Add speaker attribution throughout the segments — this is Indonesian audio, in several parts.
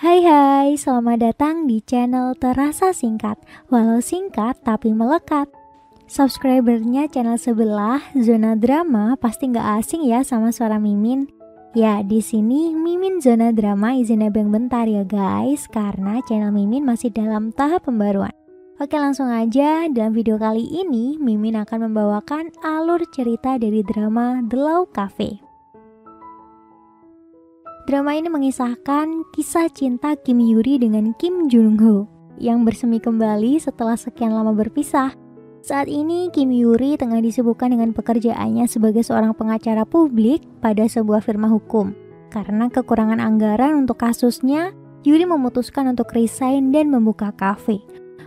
Speaker 1: Hai, selamat datang di channel Terasa Singkat, walau singkat tapi melekat. Subscribernya channel sebelah, Zona Drama, pasti nggak asing ya sama suara Mimin. Ya, di sini Mimin Zona Drama izin nebeng bentar ya guys, karena channel Mimin masih dalam tahap pembaruan. Oke, langsung aja. Dalam video kali ini, Mimin akan membawakan alur cerita dari drama The Law Cafe. Drama ini mengisahkan kisah cinta Kim Yuri dengan Kim Jung Ho yang bersemi kembali setelah sekian lama berpisah. Saat ini Kim Yuri tengah disibukkan dengan pekerjaannya sebagai seorang pengacara publik pada sebuah firma hukum. Karena kekurangan anggaran untuk kasusnya, Yuri memutuskan untuk resign dan membuka kafe.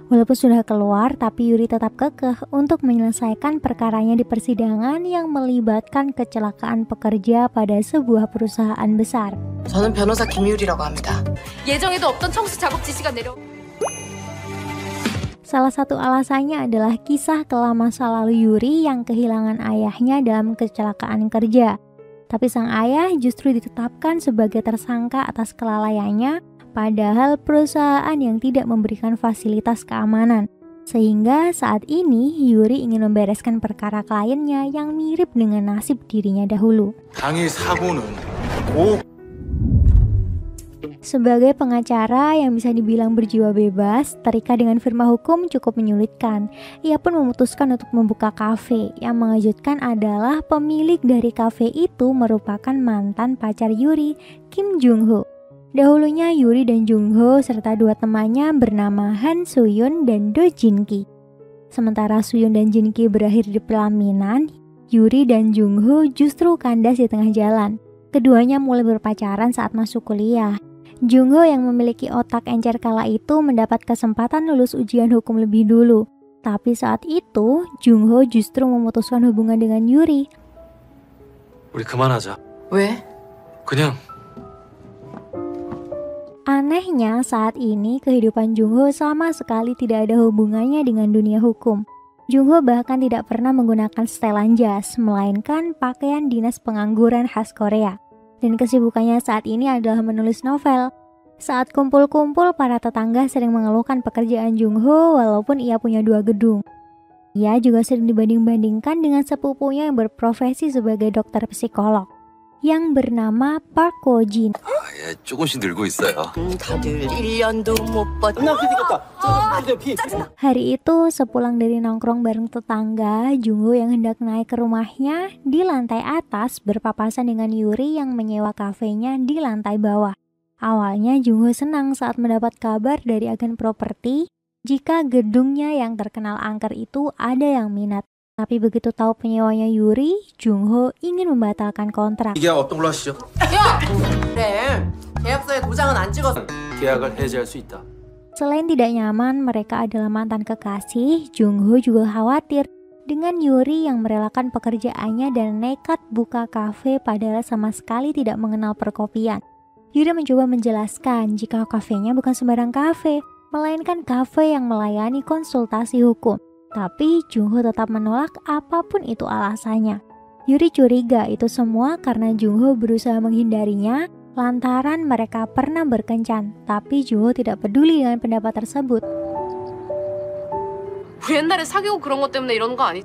Speaker 1: Walaupun sudah keluar, tapi Yuri tetap kekeh untuk menyelesaikan perkaranya di persidangan yang melibatkan kecelakaan pekerja pada sebuah perusahaan besar.
Speaker 2: 저는 변호사 김유리라고 합니다. 예정에도 없던 청수 작업 지시가 내려.
Speaker 1: Salah satu alasannya adalah kisah kelam masa lalu Yuri yang kehilangan ayahnya dalam kecelakaan kerja. Tapi sang ayah justru ditetapkan sebagai tersangka atas kelalaiannya, padahal perusahaan yang tidak memberikan fasilitas keamanan. Sehingga saat ini Yuri ingin membereskan perkara kliennya yang mirip dengan nasib dirinya dahulu.
Speaker 3: 당일 사고는
Speaker 1: Sebagai pengacara yang bisa dibilang berjiwa bebas, terikat dengan firma hukum cukup menyulitkan. Ia pun memutuskan untuk membuka kafe. Yang mengejutkan adalah pemilik dari kafe itu merupakan mantan pacar Yuri, Kim Jung Ho. Dahulunya Yuri dan Jung Ho serta dua temannya bernama Han Suyun dan Do Jin Ki. Sementara Suyun dan Jin Ki berakhir di pelaminan, Yuri dan Jung Ho justru kandas di tengah jalan. Keduanya mulai berpacaran saat masuk kuliah. Jung Ho yang memiliki otak encer kala itu mendapat kesempatan lulus ujian hukum lebih dulu. Tapi saat itu, Jung Ho justru memutuskan hubungan dengan Yuri.
Speaker 3: 우리 그만하자.
Speaker 2: 왜?
Speaker 3: 그냥
Speaker 1: Anehnya saat ini kehidupan Jung Ho sama sekali tidak ada hubungannya dengan dunia hukum. Jung Ho bahkan tidak pernah menggunakan setelan jas, melainkan pakaian dinas pengangguran khas Korea. Dan kesibukannya saat ini adalah menulis novel. Saat kumpul-kumpul, para tetangga sering mengeluhkan pekerjaan Jung Ho walaupun ia punya 2 gedung. Ia juga sering dibanding-bandingkan dengan sepupunya yang berprofesi sebagai dokter psikolog, yang bernama Park Go Jin.
Speaker 3: 예, 조금씩 늘고 있어요.
Speaker 2: 다들 1년도 못 봤나?
Speaker 1: Hari itu, sepulang dari nongkrong bareng tetangga, Jung Ho yang hendak naik ke rumahnya di lantai atas berpapasan dengan Yuri yang menyewa kafenya di lantai bawah. Awalnya Jung Ho senang saat mendapat kabar dari agen properti jika gedungnya yang terkenal angker itu ada yang minat. Tapi begitu tahu penyewanya Yuri, Jung Ho ingin membatalkan kontrak.
Speaker 3: 이게 어떤 걸로 하시죠?
Speaker 2: 야! 그래. 계약서에 도장은 안 찍었어.
Speaker 3: 계약을 해지할 수 있다.
Speaker 1: Selain tidak nyaman mereka adalah mantan kekasih, Jung Ho juga khawatir dengan Yuri yang merelakan pekerjaannya dan nekat buka kafe padahal sama sekali tidak mengenal perkopian. Yuri mencoba menjelaskan jika kafenya bukan sembarang kafe, melainkan kafe yang melayani konsultasi hukum. Tapi Jung Ho tetap menolak apapun itu alasannya. Yuri curiga itu semua karena Jung Ho berusaha menghindarinya lantaran mereka pernah berkencan. Tapi Jung Ho tidak peduli dengan pendapat tersebut.
Speaker 2: 우리 옛날에 사귀고 그런 것 때문에 이러는 거 아니?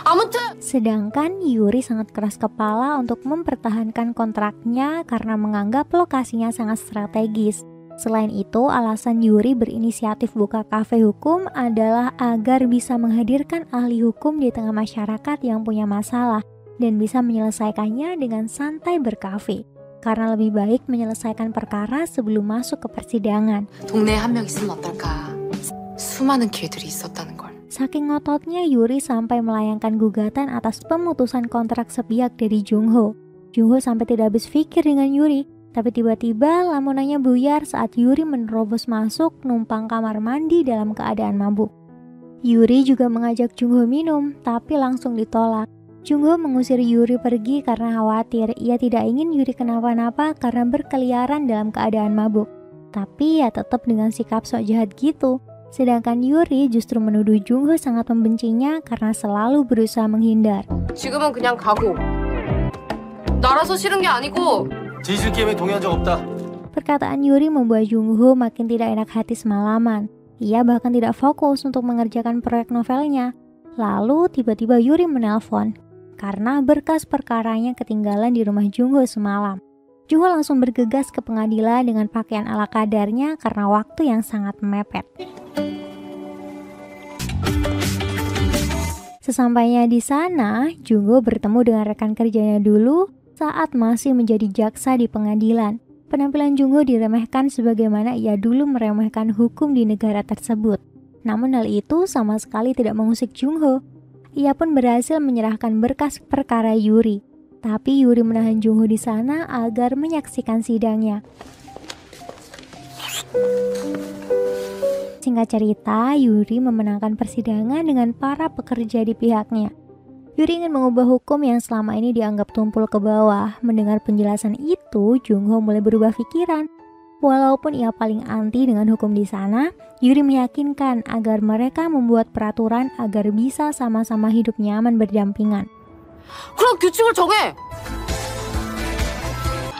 Speaker 2: 아무튼
Speaker 1: Sedangkan Yuri sangat keras kepala untuk mempertahankan kontraknya karena menganggap lokasinya sangat strategis. Selain itu, alasan Yuri berinisiatif buka kafe hukum adalah agar bisa menghadirkan ahli hukum di tengah masyarakat yang punya masalah dan bisa menyelesaikannya dengan santai berkafe. Karena lebih baik menyelesaikan perkara sebelum masuk ke persidangan.
Speaker 2: 동네에 한 명 있으면 어떨까? 수많은 기회들이 있었다는 걸.
Speaker 1: Saking ngototnya Yuri sampai melayangkan gugatan atas pemutusan kontrak sepihak dari Jung Ho. Jung Ho sampai tidak habis pikir dengan Yuri. Tapi tiba-tiba lamunannya buyar saat Yuri menerobos masuk numpang kamar mandi dalam keadaan mabuk. Yuri juga mengajak Jung Ho minum, tapi langsung ditolak. Jung Ho mengusir Yuri pergi karena khawatir ia tidak ingin Yuri kenapa-napa karena berkeliaran dalam keadaan mabuk. Tapi ya tetap dengan sikap sok jahat gitu. Sedangkan Yuri justru menuduh Jung Ho sangat membencinya karena selalu berusaha menghindar.
Speaker 2: 지금은 그냥 가고. 나라서 싫은 게 아니고
Speaker 3: 진실 게임에 동의한 적 없다.
Speaker 1: Perkataan Yuri membuat Jungho makin tidak enak hati semalaman. Ia bahkan tidak fokus untuk mengerjakan proyek novelnya. Lalu tiba-tiba Yuri menelpon karena berkas perkaranya ketinggalan di rumah Jungho semalam. Jungho langsung bergegas ke pengadilan dengan pakaian ala kadarnya karena waktu yang sangat mepet. Sesampainya di sana, Jungho bertemu dengan rekan kerjanya dulu saat masih menjadi jaksa di pengadilan. Penampilan Jungho diremehkan sebagaimana ia dulu meremehkan hukum di negara tersebut. Namun hal itu sama sekali tidak mengusik Jungho. Ia pun berhasil menyerahkan berkas perkara Yuri. Tapi Yuri menahan Jungho di sana agar menyaksikan sidangnya. Singkat cerita, Yuri memenangkan persidangan dengan para pekerja di pihaknya. Yuri ingin mengubah hukum yang selama ini dianggap tumpul ke bawah. Mendengar penjelasan itu, Jungho mulai berubah pikiran. Walaupun ia paling anti dengan hukum di sana, Yuri meyakinkan agar mereka membuat peraturan agar bisa sama-sama hidup nyaman berdampingan.
Speaker 2: 그럼 규칙을 정해.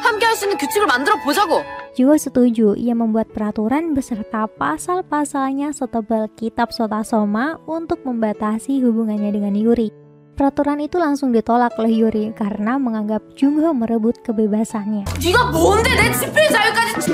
Speaker 2: 함께 할 수 있는 규칙을 만들어 보자고.
Speaker 1: Jungho setuju, ia membuat peraturan beserta pasal-pasalnya setebal kitab Sota Soma untuk membatasi hubungannya dengan Yuri. Peraturan itu langsung ditolak oleh Yuri karena menganggap Jungho merebut kebebasannya.
Speaker 2: 네가 뭔데 내 집필 자유까지.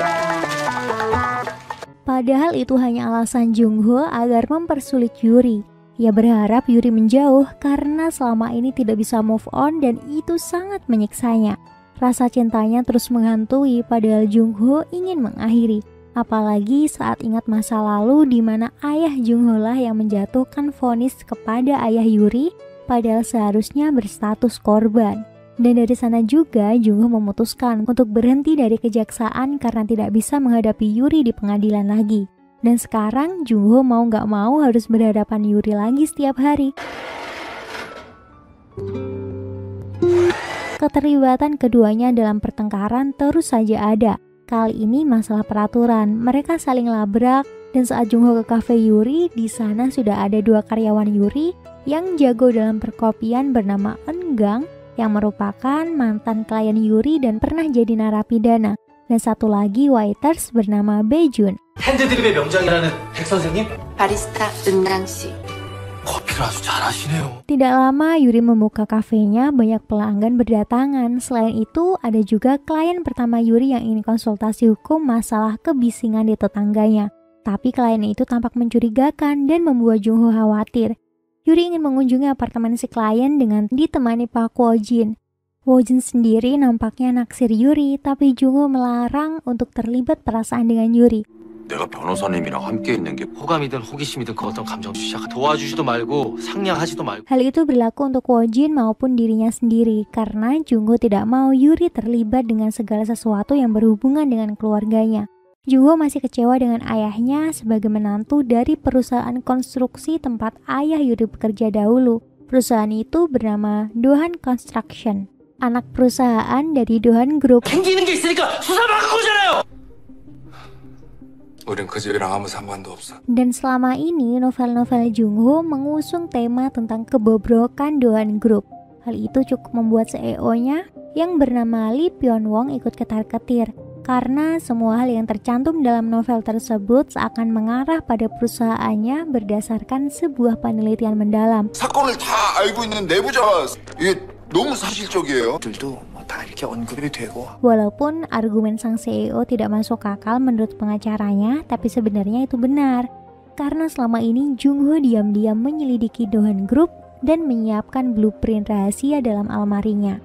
Speaker 1: Padahal itu hanya alasan Jungho agar mempersulit Yuri. Ia berharap Yuri menjauh karena selama ini tidak bisa move on dan itu sangat menyiksanya. Rasa cintanya terus menghantui padahal Jungho ingin mengakhiri. Apalagi saat ingat masa lalu di mana ayah Jungho lah yang menjatuhkan vonis kepada ayah Yuri, padahal seharusnya berstatus korban. Dan dari sana juga Jungho memutuskan untuk berhenti dari kejaksaan karena tidak bisa menghadapi Yuri di pengadilan lagi. Dan sekarang Jungho mau gak mau harus berhadapan Yuri lagi setiap hari. Keterlibatan keduanya dalam pertengkaran terus saja ada. Kali ini masalah peraturan, mereka saling labrak dan saat Jungho ke kafe Yuri, di sana sudah ada dua karyawan Yuri yang jago dalam perkopian bernama Enggang yang merupakan mantan klien Yuri dan pernah jadi narapidana, dan satu lagi waiters bernama Baejun.
Speaker 3: 핸드드립의 명장이라는 백 선생님?
Speaker 2: 바리스타 은랑 씨.
Speaker 3: 커피를 아주 잘하시네요.
Speaker 1: Tidak lama Yuri membuka kafenya, banyak pelanggan berdatangan. Selain itu ada juga klien pertama Yuri yang ingin konsultasi hukum masalah kebisingan di tetangganya. Tapi klien itu tampak mencurigakan dan membuat Jungho khawatir. Yuri ingin mengunjungi apartemen si klien dengan ditemani Pak Wojin. Wojin sendiri nampaknya naksir Yuri, tapi Jungho melarang untuk terlibat perasaan dengan Yuri.
Speaker 3: 내가 변호사님이랑 함께 있는 게 호감이든 호기심이든 그 어떤 감정 시작 도와주지도 말고 상냥하지도 말고.
Speaker 1: Hal itu berlaku untuk Wojin maupun dirinya sendiri karena Jungho tidak mau Yuri terlibat dengan segala sesuatu yang berhubungan dengan keluarganya. Jungho masih kecewa dengan ayahnya sebagai menantu dari perusahaan konstruksi tempat ayah Yuri bekerja dahulu. Perusahaan itu bernama Dohan Construction, anak perusahaan dari Dohan Group.
Speaker 3: 생기는 게 있으니까 수사받은 거잖아요.
Speaker 4: 우린 그 집이랑 아무 상관도 없어.
Speaker 1: Dan selama ini novel-novel Jungho mengusung tema tentang kebobrokan Dohan Group. Hal itu cukup membuat CEO-nya yang bernama Lee Pyeonwong ikut ketar-ketir. Karena semua hal yang tercantum dalam novel tersebut seakan mengarah pada perusahaannya berdasarkan sebuah penelitian mendalam.
Speaker 4: 사건을 다 알고 있는 내부자가 이게 너무 사실적이에요.
Speaker 5: 다 이렇게 언급이 되고.
Speaker 1: Walaupun argumen sang CEO tidak masuk akal menurut pengacaranya, tapi sebenarnya itu benar. Karena selama ini Jungho diam-diam menyelidiki Dohan Group dan menyiapkan blueprint rahasia dalam almarinya.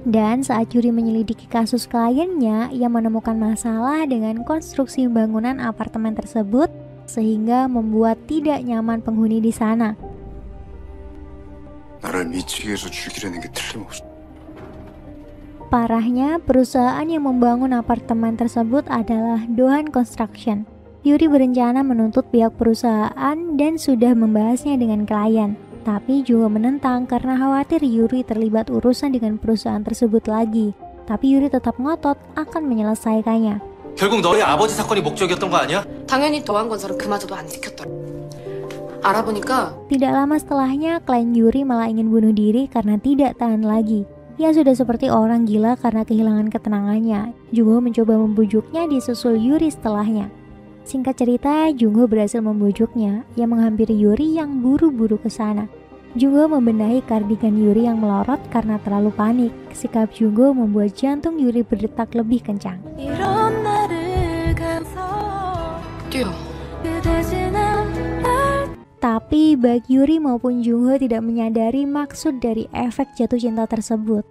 Speaker 1: Dan saat Yuri menyelidiki kasus kliennya, ia menemukan masalah dengan konstruksi bangunan apartemen tersebut sehingga membuat tidak nyaman penghuni di sana.
Speaker 4: 나를 미치게 해서 죽이려는 게 틀림없어.
Speaker 1: Parahnya, perusahaan yang membangun apartemen tersebut adalah Dohan Construction. Yuri berencana menuntut pihak perusahaan dan sudah membahasnya dengan klien. Tapi Jungho menentang karena khawatir Yuri terlibat urusan dengan perusahaan tersebut lagi. Tapi Yuri tetap ngotot akan menyelesaikannya.
Speaker 3: 결국 너희 아버지 사건이 목적이었던 거 아니야?
Speaker 2: 당연히 도안건설은 그마저도 안 지켰더라. 알아보니까
Speaker 1: Tidak lama setelahnya, klien Yuri malah ingin bunuh diri karena tidak tahan lagi. Ia sudah seperti orang gila karena kehilangan ketenangannya. Jungho mencoba membujuknya disusul Yuri setelahnya. Singkat cerita, Jungho berhasil membujuknya. Ia menghampiri Yuri yang buru-buru ke sana. Jungho membenahi kardigan Yuri yang melorot karena terlalu panik. Sikap Jungho membuat jantung Yuri berdetak lebih kencang.
Speaker 2: 뛰어.
Speaker 1: Tapi baik Yuri maupun Jungho tidak menyadari maksud dari efek jatuh cinta tersebut.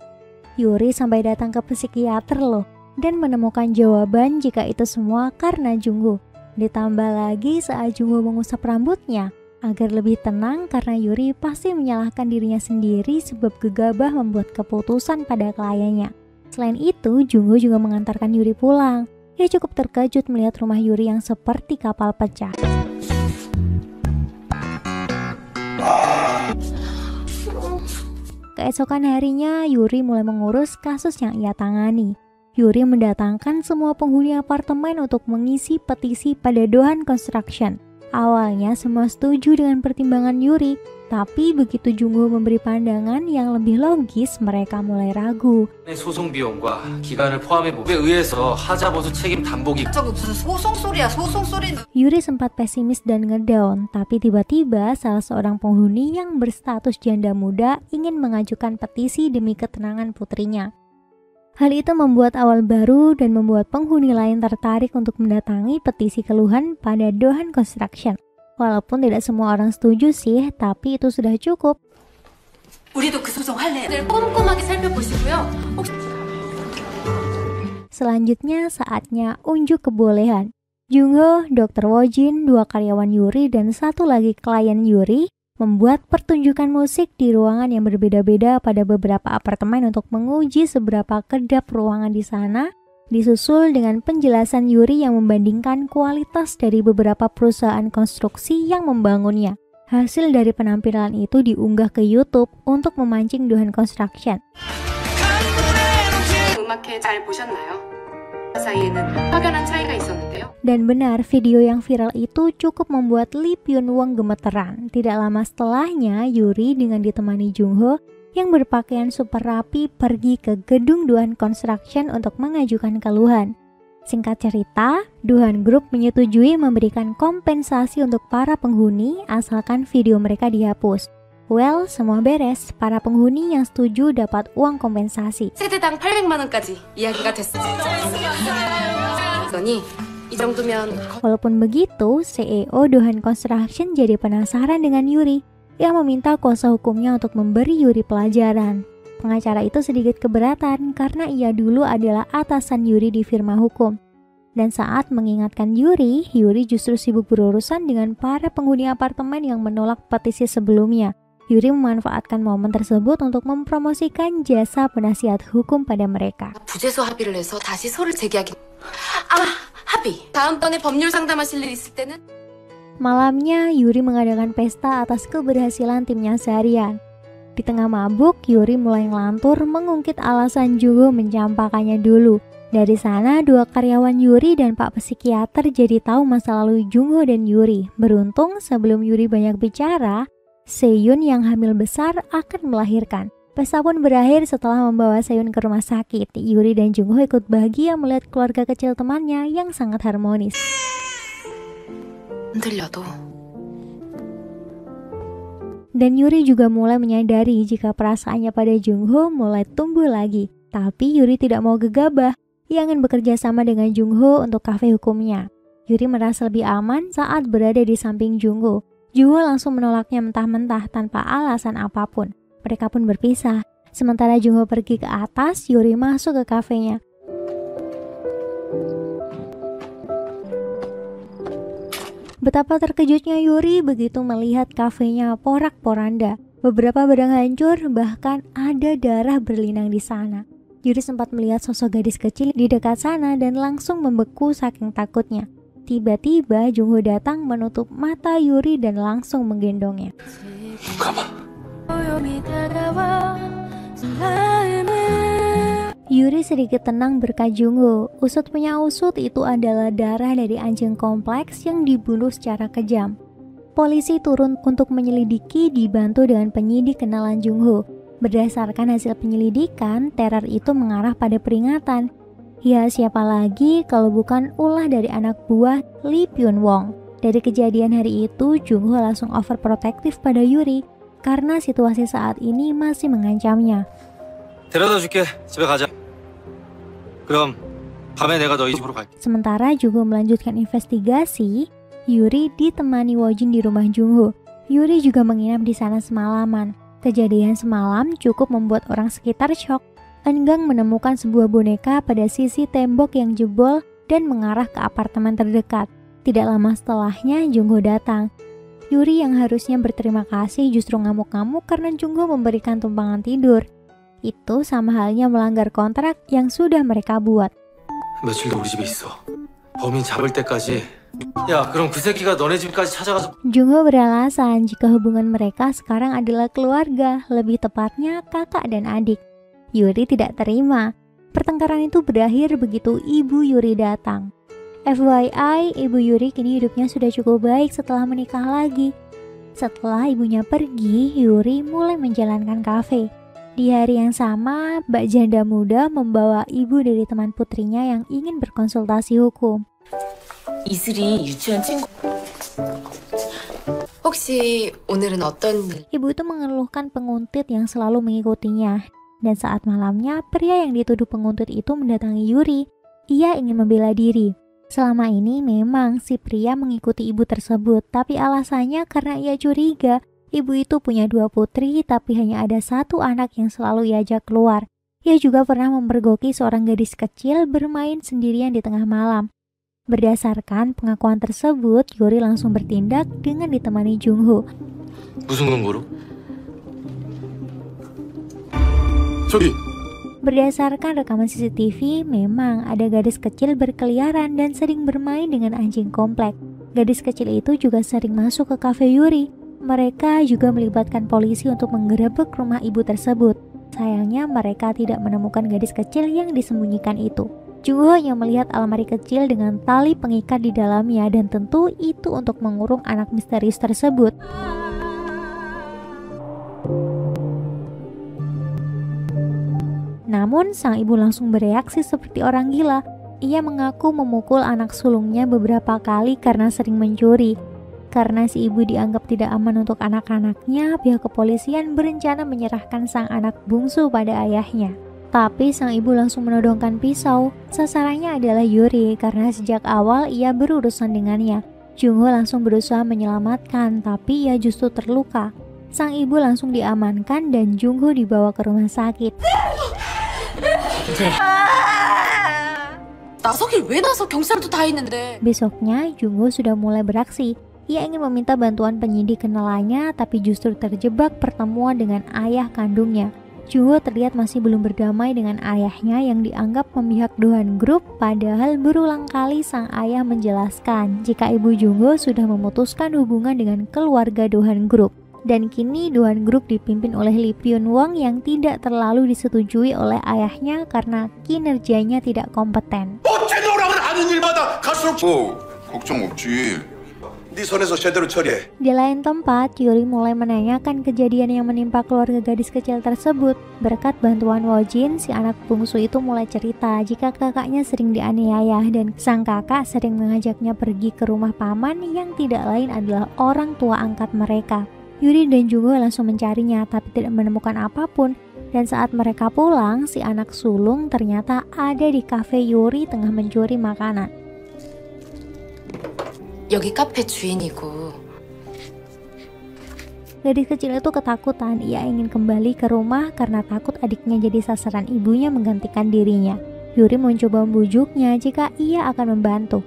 Speaker 1: Yuri sampai datang ke psikiater loh, dan menemukan jawaban jika itu semua karena Jungho. Ditambah lagi saat Jungho mengusap rambutnya agar lebih tenang karena Yuri pasti menyalahkan dirinya sendiri sebab gegabah membuat keputusan pada kliennya. Selain itu, Jungho juga mengantarkan Yuri pulang. Ia cukup terkejut melihat rumah Yuri yang seperti kapal pecah. Keesokan harinya, Yuri mulai mengurus kasus yang ia tangani. Yuri mendatangkan semua penghuni apartemen untuk mengisi petisi pada Dohan Construction. Awalnya semua setuju dengan pertimbangan Yuri, tapi begitu Jungho memberi pandangan yang lebih logis, mereka mulai ragu.
Speaker 3: 소송 비용과 기간을 포함해 법에 의해서 하자보수 책임 담보기.
Speaker 2: 저거 무슨 소송 소리야, 소송 소리는.
Speaker 1: Yuri sempat pesimis dan ngedown, tapi tiba-tiba salah seorang penghuni yang berstatus janda muda ingin mengajukan petisi demi ketenangan putrinya. Hal itu membuat awal baru dan membuat penghuni lain tertarik untuk mendatangi petisi keluhan pada Dohan Construction. Walaupun tidak semua orang setuju sih, tapi itu sudah cukup.
Speaker 2: 우리도 그 소송 할래. 늘 꼼꼼하게 살펴보시고요.
Speaker 1: Selanjutnya saatnya unjuk kebolehan. Jungho, Dr. Wojin, 2 karyawan Yuri, dan 1 lagi klien Yuri membuat pertunjukan musik di ruangan yang berbeda-beda pada beberapa apartemen untuk menguji seberapa kedap ruangan di sana, disusul dengan penjelasan Yuri yang membandingkan kualitas dari beberapa perusahaan konstruksi yang membangunnya. Hasil dari penampilan itu diunggah ke YouTube untuk memancing Dohan Construction.
Speaker 2: 음악회 잘 보셨나요? 사이에는 확연한 차이가 있었는데요.
Speaker 1: Dan benar, video yang viral itu cukup membuat Lee Byung-won gemeteran. Tidak lama setelahnya, Yuri dengan ditemani Jungho yang berpakaian super rapi pergi ke gedung Dohan Construction untuk mengajukan keluhan. Singkat cerita, Dohan Group menyetujui memberikan kompensasi untuk para penghuni asalkan video mereka dihapus. Well, semua beres. Para penghuni yang setuju dapat uang kompensasi.
Speaker 2: 세대당 800만 원까지 이야기가 됐어요. 그러니 이 정도면
Speaker 1: Walaupun begitu, CEO Dohan Construction jadi penasaran dengan Yuri. Ia meminta kuasa hukumnya untuk memberi Yuri pelajaran. Pengacara itu sedikit keberatan karena ia dulu adalah atasan Yuri di firma hukum. Dan saat mengingatkan Yuri, Yuri justru sibuk berurusan dengan para penghuni apartemen yang menolak petisi sebelumnya. Yuri memanfaatkan momen tersebut untuk mempromosikan jasa penasihat hukum pada mereka.
Speaker 2: 부재소 합의를 해서 다시 소를 제기하기. 합의. 다음번에 법률 상담하실 일 있을 때는
Speaker 1: Malamnya, Yuri mengadakan pesta atas keberhasilan timnya seharian. Di tengah mabuk, Yuri mulai ngelantur mengungkit alasan Jungho mencampakannya dulu. Dari sana, 2 karyawan Yuri dan Pak Psikiater jadi tahu masa lalu Jungho dan Yuri. Beruntung, sebelum Yuri banyak bicara, Seyun yang hamil besar akan melahirkan. Pesta pun berakhir setelah membawa Seyun ke rumah sakit. Yuri dan Jungho ikut bahagia melihat keluarga kecil temannya yang sangat harmonis.
Speaker 2: 흔들려도
Speaker 1: Dan Yuri juga mulai menyadari jika perasaannya pada Jungho mulai tumbuh lagi. Tapi Yuri tidak mau gegabah. Ia ingin bekerja sama dengan Jungho untuk kafe hukumnya. Yuri merasa lebih aman saat berada di samping Jungho. Jungho langsung menolaknya mentah-mentah tanpa alasan apapun. Mereka pun berpisah. Sementara Jungho pergi ke atas, Yuri masuk ke kafenya. Betapa terkejutnya Yuri begitu melihat kafenya porak-poranda. Beberapa barang hancur, bahkan ada darah berlinang di sana. Yuri sempat melihat sosok gadis kecil di dekat sana dan langsung membeku saking takutnya. Tiba-tiba Jungho datang menutup mata Yuri dan langsung menggendongnya. Yuri sedikit tenang berkat Jungho. Usut punya usut, itu adalah darah dari anjing kompleks yang dibunuh secara kejam. Polisi turun untuk menyelidiki dibantu dengan penyidik kenalan Jungho. Berdasarkan hasil penyelidikan, teror itu mengarah pada peringatan. Ya, siapa lagi kalau bukan ulah dari anak buah Lee Byun Wong. Dari kejadian hari itu, Jung Ho langsung overprotektif pada Yuri karena situasi saat ini masih mengancamnya.
Speaker 3: 데려다 줄게. 집에 가자. 그럼 밤에 내가 너희 집으로 갈게.
Speaker 1: Sementara Jung Ho melanjutkan investigasi, Yuri ditemani Wojin di rumah Jung Ho. Yuri juga menginap di sana semalaman. Kejadian semalam cukup membuat orang sekitar syok. Enggang menemukan sebuah boneka pada sisi tembok yang jebol dan mengarah ke apartemen terdekat. Tidak lama setelahnya, Jung Ho datang. Yuri yang harusnya berterima kasih justru ngamuk-ngamuk karena Jung Ho memberikan tumpangan tidur. Itu sama halnya melanggar kontrak yang sudah mereka buat.
Speaker 3: 며칠 더 우리 집에 있어. 범인 잡을 때까지. 야, 그럼 그 새끼가 너네 집까지 찾아가서.
Speaker 1: Jung Ho beralasan jika hubungan mereka sekarang adalah keluarga, lebih tepatnya kakak dan adik. Yuri tidak terima. Pertengkaran itu berakhir begitu ibu Yuri datang. FYI, ibu Yuri kini hidupnya sudah cukup baik setelah menikah lagi. Setelah ibunya pergi, Yuri mulai menjalankan kafe. Di hari yang sama, Mbak Janda Muda membawa ibu dari teman putrinya yang ingin berkonsultasi hukum.
Speaker 2: 이슬이 유치원 친구. 혹시 오늘은 어떤 일?
Speaker 1: Ibu itu mengeluhkan penguntit yang selalu mengikutinya. Dan saat malamnya, pria yang dituduh penguntit itu mendatangi Yuri. Ia ingin membela diri. Selama ini memang si pria mengikuti ibu tersebut, tapi alasannya karena ia curiga. Ibu itu punya 2 putri, tapi hanya ada 1 anak yang selalu ia ajak keluar. Ia juga pernah memergoki seorang gadis kecil bermain sendirian di tengah malam. Berdasarkan pengakuan tersebut, Yuri langsung bertindak dengan ditemani Jung Ho.
Speaker 3: 무슨 근거로?
Speaker 4: 저기
Speaker 1: Berdasarkan rekaman CCTV, memang ada gadis kecil berkeliaran dan sering bermain dengan anjing komplek. Gadis kecil itu juga sering masuk ke kafe Yuri. Mereka juga melibatkan polisi untuk menggerebek rumah ibu tersebut. Sayangnya mereka tidak menemukan gadis kecil yang disembunyikan itu. Jung Ho yang melihat almari kecil dengan tali pengikat di dalamnya dan tentu itu untuk mengurung anak misterius tersebut. Namun sang ibu langsung bereaksi seperti orang gila. Ia mengaku memukul anak sulungnya beberapa kali karena sering mencuri. Karena si ibu dianggap tidak aman untuk anak-anaknya, pihak kepolisian berencana menyerahkan sang anak bungsu pada ayahnya. Tapi sang ibu langsung menodongkan pisau. Sasarannya adalah Yuri karena sejak awal ia berurusan dengannya. Jung Ho langsung berusaha menyelamatkan, tapi ia justru terluka. Sang ibu langsung diamankan dan Jung Ho dibawa ke rumah sakit.
Speaker 2: 나서길 왜 나서 경찰도 다 있는데.
Speaker 1: Besoknya, Jung Ho sudah mulai beraksi. Ia ingin meminta bantuan penyidik kenalannya, tapi justru terjebak pertemuan dengan ayah kandungnya. Jung Ho terlihat masih belum berdamai dengan ayahnya yang dianggap memihak Dohan Group, padahal berulang kali sang ayah menjelaskan jika ibu Jung Ho sudah memutuskan hubungan dengan keluarga Dohan Group. Dan kini Dohan Group dipimpin oleh Lee Byun Wong yang tidak terlalu disetujui oleh ayahnya karena kinerjanya tidak kompeten.
Speaker 4: 어째 너랑은 아는 일마다 갈수록 걱정 없지. 네 선에서 제대로 처리해.
Speaker 1: Di lain tempat, Yuri mulai menanyakan kejadian yang menimpa keluarga gadis kecil tersebut. Berkat bantuan Wojin, si anak bungsu itu mulai cerita jika kakaknya sering dianiaya dan sang kakak sering mengajaknya pergi ke rumah paman yang tidak lain adalah orang tua angkat mereka. Yuri dan Jung Ho langsung mencarinya tapi tidak menemukan apapun. Dan saat mereka pulang, si anak sulung ternyata ada di kafe Yuri tengah mencuri makanan.
Speaker 2: 여기 카페 주인이고.
Speaker 1: Gadis kecil itu ketakutan. Ia ingin kembali ke rumah karena takut adiknya jadi sasaran ibunya menggantikan dirinya. Yuri mencoba membujuknya jika ia akan membantu.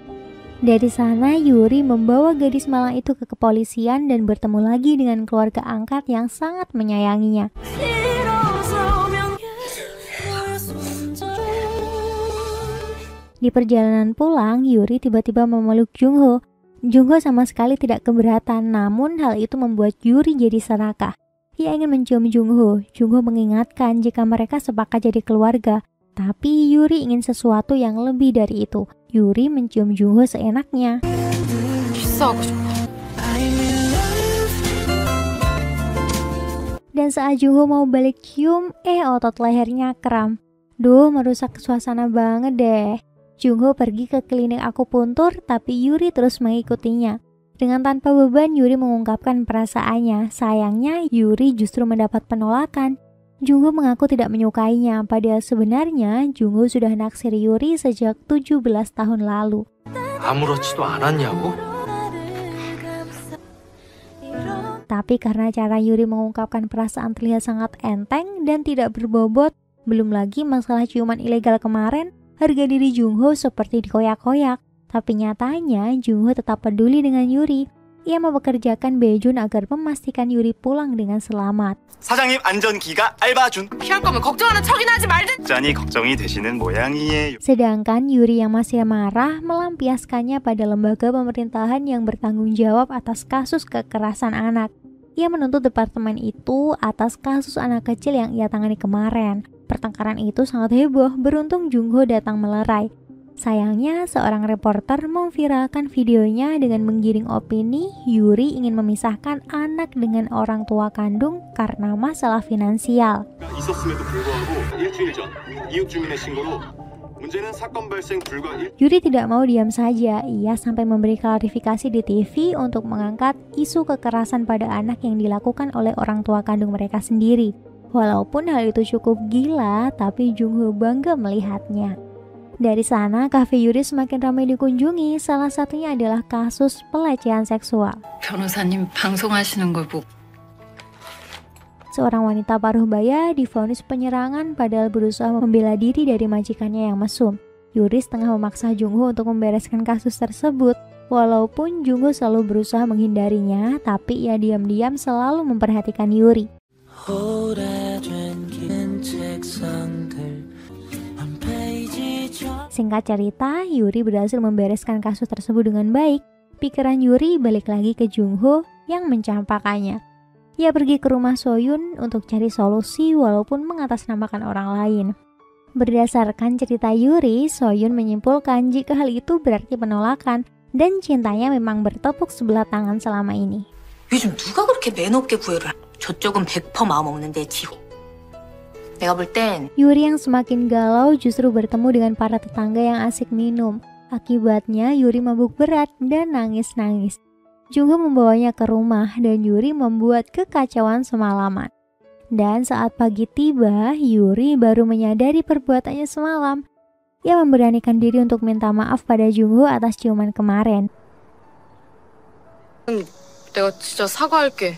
Speaker 1: Dari sana, Yuri membawa gadis malang itu ke kepolisian dan bertemu lagi dengan keluarga angkat yang sangat menyayanginya. Di perjalanan pulang, Yuri tiba-tiba memeluk Jung Ho. Jung Ho sama sekali tidak keberatan, namun hal itu membuat Yuri jadi serakah. Ia ingin mencium Jung Ho. Jung Ho mengingatkan jika mereka sepakat jadi keluarga. Tapi Yuri ingin sesuatu yang lebih dari itu. Yuri mencium Jung Ho seenaknya. Dan Dan saat Jungho mau balik cium, otot lehernya kram. Duh, merusak suasana banget deh. Jungho pergi ke klinik akupuntur, tapi Yuri terus mengikutinya. Dengan tanpa beban, Yuri mengungkapkan perasaannya. Sayangnya, Yuri justru mendapat penolakan. Jungho mengaku tidak menyukainya, padahal sebenarnya Jungho sudah naksir Yuri sejak 17 tahun lalu.
Speaker 3: 아무렇지도 않았냐고?
Speaker 1: Tapi karena cara Yuri mengungkapkan perasaan terlihat sangat enteng dan tidak berbobot, belum lagi masalah ciuman ilegal kemarin, harga diri Jungho seperti dikoyak-koyak. Tapi nyatanya Jungho tetap peduli dengan Yuri. Ia mempekerjakan Baejun agar memastikan Yuri pulang dengan selamat.
Speaker 6: 사장님 안전기가 알바준.
Speaker 2: 피할 거면 걱정하는 척이나 하지 말든.
Speaker 6: 짠이 걱정이 되시는 모양이에요.
Speaker 1: Sedangkan Yuri yang masih marah melampiaskannya pada lembaga pemerintahan yang bertanggung jawab atas kasus kekerasan anak. Ia menuntut departemen itu atas kasus anak kecil yang ia tangani kemarin. Pertengkaran itu sangat heboh, beruntung Jungho datang melerai. Sayangnya, seorang reporter memviralkan videonya dengan menggiring opini Yuri ingin memisahkan anak dengan orang tua kandung karena masalah finansial.
Speaker 6: 있었음에도 불구하고 일주일 전 이웃 주민의 신고로 문제는 사건 발생 불과
Speaker 1: Yuri tidak mau diam saja. Ia sampai memberi klarifikasi di TV untuk mengangkat isu kekerasan pada anak yang dilakukan oleh orang tua kandung mereka sendiri. Walaupun hal itu cukup gila, tapi Jungho bangga melihatnya. Dari sana, kafe Yuri semakin ramai dikunjungi. Salah satunya adalah kasus pelecehan seksual.
Speaker 2: 변호사님 방송하시는 걸 보고
Speaker 1: Seorang wanita paruh baya divonis penyerangan padahal berusaha membela diri dari majikannya yang mesum. Yuri setengah memaksa Jungho untuk membereskan kasus tersebut. Walaupun Jungho selalu berusaha menghindarinya, tapi ia diam-diam selalu memperhatikan Yuri. Singkat cerita, Yuri berhasil membereskan kasus tersebut dengan baik. Pikiran Yuri balik lagi ke Jungho yang mencampakannya. Ia pergi ke rumah Soyun untuk cari solusi walaupun mengatasnamakan orang lain. Berdasarkan cerita Yuri, Soyun menyimpulkan jika hal itu berarti penolakan dan cintanya memang bertepuk sebelah tangan selama ini.
Speaker 2: 요즘 누가 그렇게 매너없게 구애를 하? 저쪽은 100% 마음 없는데 지호. 내가 볼 땐
Speaker 1: Yuri yang semakin galau justru bertemu dengan para tetangga yang asik minum. Akibatnya Yuri mabuk berat dan nangis-nangis. Jungho membawanya ke rumah dan Yuri membuat kekacauan semalaman. Dan saat pagi tiba, Yuri baru menyadari perbuatannya semalam. Ia memberanikan diri untuk minta maaf pada Jungho atas ciuman kemarin.
Speaker 2: 내가 진짜 사과할게.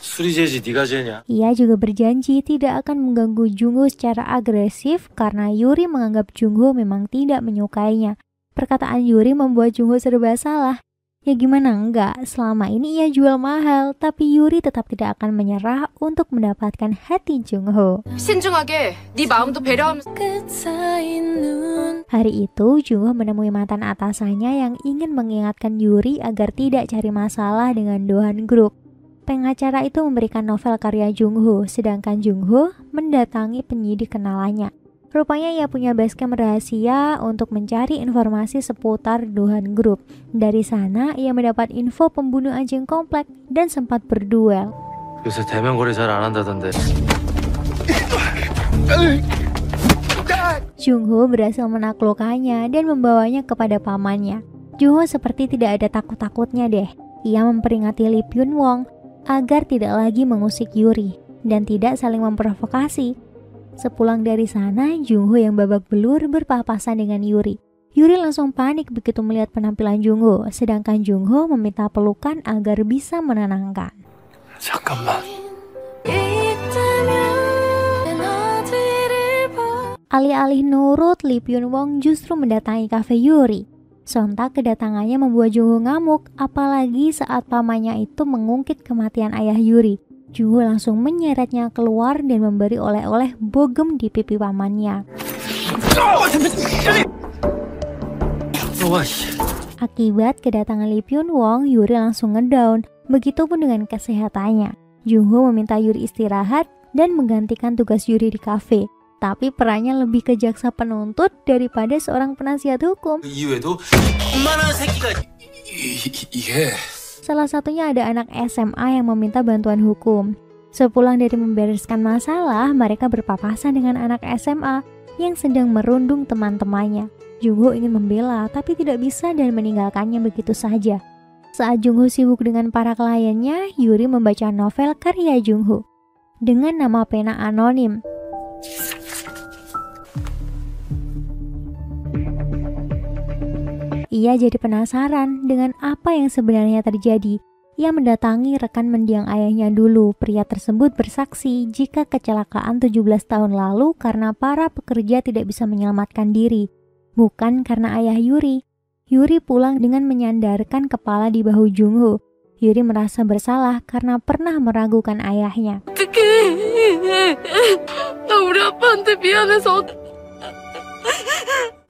Speaker 3: 술이 죄지 네가 죄냐?
Speaker 1: Ia juga berjanji tidak akan mengganggu Jungho secara agresif karena Yuri menganggap Jungho memang tidak menyukainya. Perkataan Yuri membuat Jungho serba salah. Ya gimana enggak, selama ini ia jual mahal, tapi Yuri tetap tidak akan menyerah untuk mendapatkan hati Jungho.
Speaker 2: 신중하게 네 마음도 배려하면서.
Speaker 1: Hari itu, Jungho menemui mantan atasannya yang ingin mengingatkan Yuri agar tidak cari masalah dengan Dohan Group. Pengacara itu memberikan novel karya Jungho, sedangkan Jungho mendatangi penyidik kenalannya. Rupanya ia punya basecamp rahasia untuk mencari informasi seputar Dohan Group. Dari sana, ia mendapat info pembunuh anjing komplek dan sempat berduel.
Speaker 3: 요새 대면 거래 잘 안 한다던데.
Speaker 1: Jungho berhasil menaklukkannya dan membawanya kepada pamannya. Jungho seperti tidak ada takut-takutnya deh. Ia memperingati Lee Byun Wong agar tidak lagi mengusik Yuri dan tidak saling memprovokasi. Sepulang dari sana, Jungho yang babak belur berpapasan dengan Yuri. Yuri langsung panik begitu melihat penampilan Jungho, sedangkan Jungho meminta pelukan agar bisa menenangkan.
Speaker 5: 잠깐만.
Speaker 1: Alih-alih nurut, Lee Byun Wong justru mendatangi kafe Yuri. Sontak kedatangannya membuat Jungho ngamuk, apalagi saat pamannya itu mengungkit kematian ayah Yuri. Jungho langsung menyeretnya keluar dan memberi oleh-oleh bogem di pipi pamannya. Akibat kedatangan Lee Byun Wong, Yuri langsung ngedown. Begitupun dengan kesehatannya. Jungho meminta Yuri istirahat dan menggantikan tugas Yuri di kafe. Tapi perannya lebih ke jaksa penuntut daripada seorang penasihat hukum.
Speaker 3: 이후에도 엄마는 새끼가
Speaker 5: 이게
Speaker 1: Salah satunya ada anak SMA yang meminta bantuan hukum. Sepulang dari membereskan masalah, mereka berpapasan dengan anak SMA yang sedang merundung teman-temannya. Jungho ingin membela tapi tidak bisa dan meninggalkannya begitu saja. Saat Jungho sibuk dengan para kliennya, Yuri membaca novel karya Jungho dengan nama pena anonim. Ia jadi penasaran dengan apa yang sebenarnya terjadi. Ia mendatangi rekan mendiang ayahnya dulu. Pria tersebut bersaksi jika kecelakaan 17 tahun lalu karena para pekerja tidak bisa menyelamatkan diri, bukan karena ayah Yuri. Yuri pulang dengan menyandarkan kepala di bahu Jungho. Yuri merasa bersalah karena pernah meragukan ayahnya.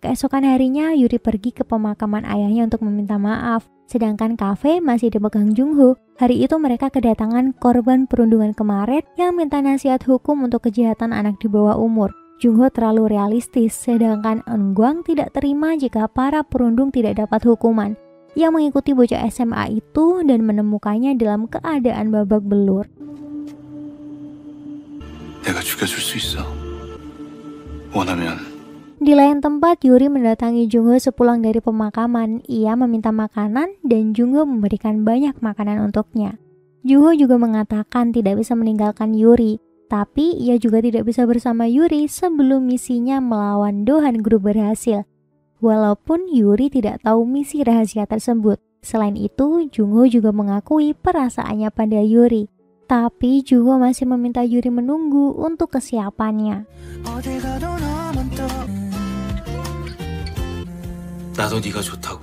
Speaker 1: Keesokan harinya, Yuri pergi ke pemakaman ayahnya untuk meminta maaf. Sedangkan kafe masih dipegang Jungho. Hari itu mereka kedatangan korban perundungan kemarin yang minta nasihat hukum untuk kejahatan anak di bawah umur. Jungho terlalu realistis, sedangkan Eunkwang tidak terima jika para perundung tidak dapat hukuman. Ia mengikuti bocah SMA itu dan menemukannya dalam keadaan babak belur.
Speaker 4: 내가 죽여줄 수 있어. 원하면.
Speaker 1: Di lain tempat, Yuri mendatangi Jungho sepulang dari pemakaman. Ia meminta makanan dan Jungho memberikan banyak makanan untuknya. Jungho juga mengatakan tidak bisa meninggalkan Yuri, tapi ia juga tidak bisa bersama Yuri sebelum misinya melawan Dohan Group berhasil. Walaupun Yuri tidak tahu misi rahasia tersebut. Selain itu, Jungho juga mengakui perasaannya pada Yuri. Tapi Jungho masih meminta Yuri menunggu untuk kesiapannya.
Speaker 3: 나도 네가 좋다고.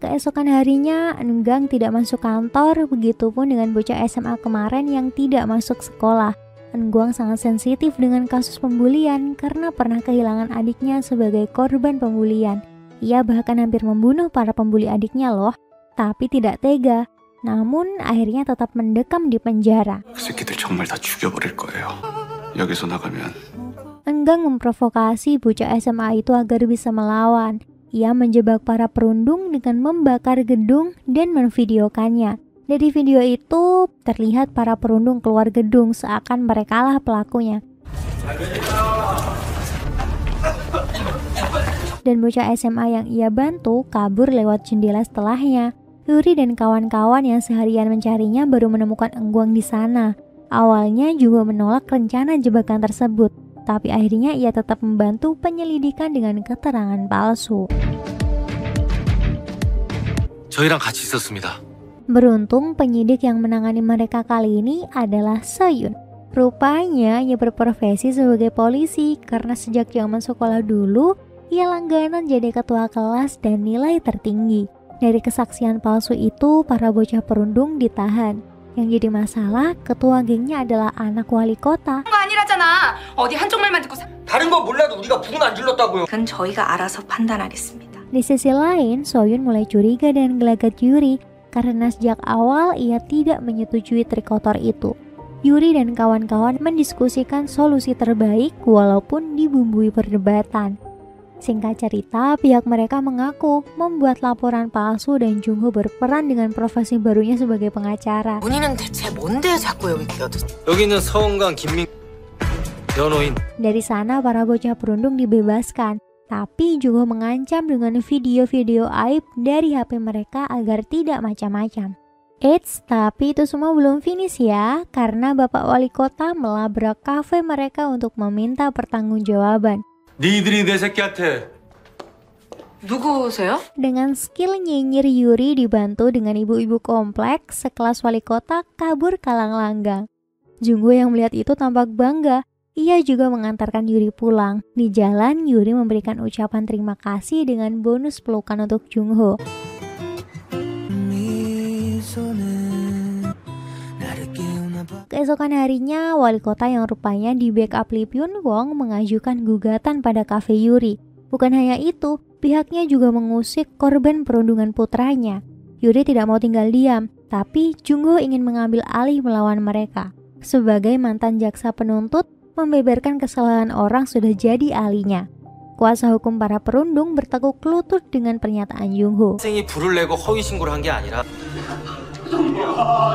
Speaker 1: Keesokan harinya, Eunkwang tidak masuk kantor, begitupun dengan bocah SMA kemarin yang tidak masuk sekolah. Eunkwang sangat sensitif dengan kasus pembulian karena pernah kehilangan adiknya sebagai korban pembulian. Ia bahkan hampir membunuh para pembuli adiknya loh, tapi tidak tega. Namun akhirnya tetap mendekam di penjara.
Speaker 4: 그 새끼들 정말 다 죽여버릴 거예요. 여기서 나가면.
Speaker 1: Eunkwang memprovokasi bocah SMA itu agar bisa melawan. Ia menjebak para perundung dengan membakar gedung dan memvideokannya. Dari video itu terlihat para perundung keluar gedung seakan merekalah pelakunya. Dan bocah SMA yang ia bantu kabur lewat jendela setelahnya. Yuri dan kawan-kawan yang seharian mencarinya baru menemukan Eunkwang di sana. Awalnya juga menolak rencana jebakan tersebut, tapi akhirnya ia tetap membantu penyelidikan dengan keterangan palsu.
Speaker 3: 저희랑 같이 있었습니다.
Speaker 1: Beruntung penyidik yang menangani mereka kali ini adalah Soyun. Rupanya ia berprofesi sebagai polisi karena sejak zaman sekolah dulu ia langganan jadi ketua kelas dan nilai tertinggi. Dari kesaksian palsu itu, para bocah perundung ditahan. Yang jadi masalah, ketua gengnya adalah anak wali kota.
Speaker 2: 아니라잖아. 어디 한쪽 말만 듣고
Speaker 7: 다른 거 몰라도 우리가 부은 안 질렀다고요.
Speaker 2: 그건 저희가 알아서 판단하겠습니다.
Speaker 1: Di sisi lain, Soyun mulai curiga dan gelagat Yuri karena sejak awal ia tidak menyetujui trik kotor itu. Yuri dan kawan-kawan mendiskusikan solusi terbaik walaupun dibumbui perdebatan. Singkat cerita, pihak mereka mengaku membuat laporan palsu dan Jungho berperan dengan profesi barunya sebagai pengacara.
Speaker 2: 본인은 대체 뭔데 자꾸 여기 끼어들어?
Speaker 3: 여기는 서은강 김민 변호인.
Speaker 1: Dari sana para bocah perundung dibebaskan. Tapi Jungho mengancam dengan video-video aib dari HP mereka agar tidak macam-macam. Eits, tapi itu semua belum finish ya, karena Bapak Wali Kota melabrak kafe mereka untuk meminta pertanggungjawaban.
Speaker 7: 니들이 내 새끼한테
Speaker 2: 누구세요?
Speaker 1: Dengan skill nyinyir Yuri dibantu dengan ibu-ibu kompleks, sekelas wali kota kabur kalang langgang. Jungho yang melihat itu tampak bangga. Ia juga mengantarkan Yuri pulang. Di jalan, Yuri memberikan ucapan terima kasih dengan bonus pelukan untuk Jungho. Keesokan harinya, wali kota yang rupanya di backup Lee Byun-wong mengajukan gugatan pada kafe Yuri. Bukan hanya itu, pihaknya juga mengusik korban perundungan putranya. Yuri tidak mau tinggal diam, tapi Jungho ingin mengambil alih melawan mereka. Sebagai mantan jaksa penuntut, membeberkan kesalahan orang sudah jadi ahlinya. Kuasa hukum para perundung bertekuk lutut dengan pernyataan Jungho.
Speaker 3: 학생이 불을 내고 허위 신고를 한 게 아니라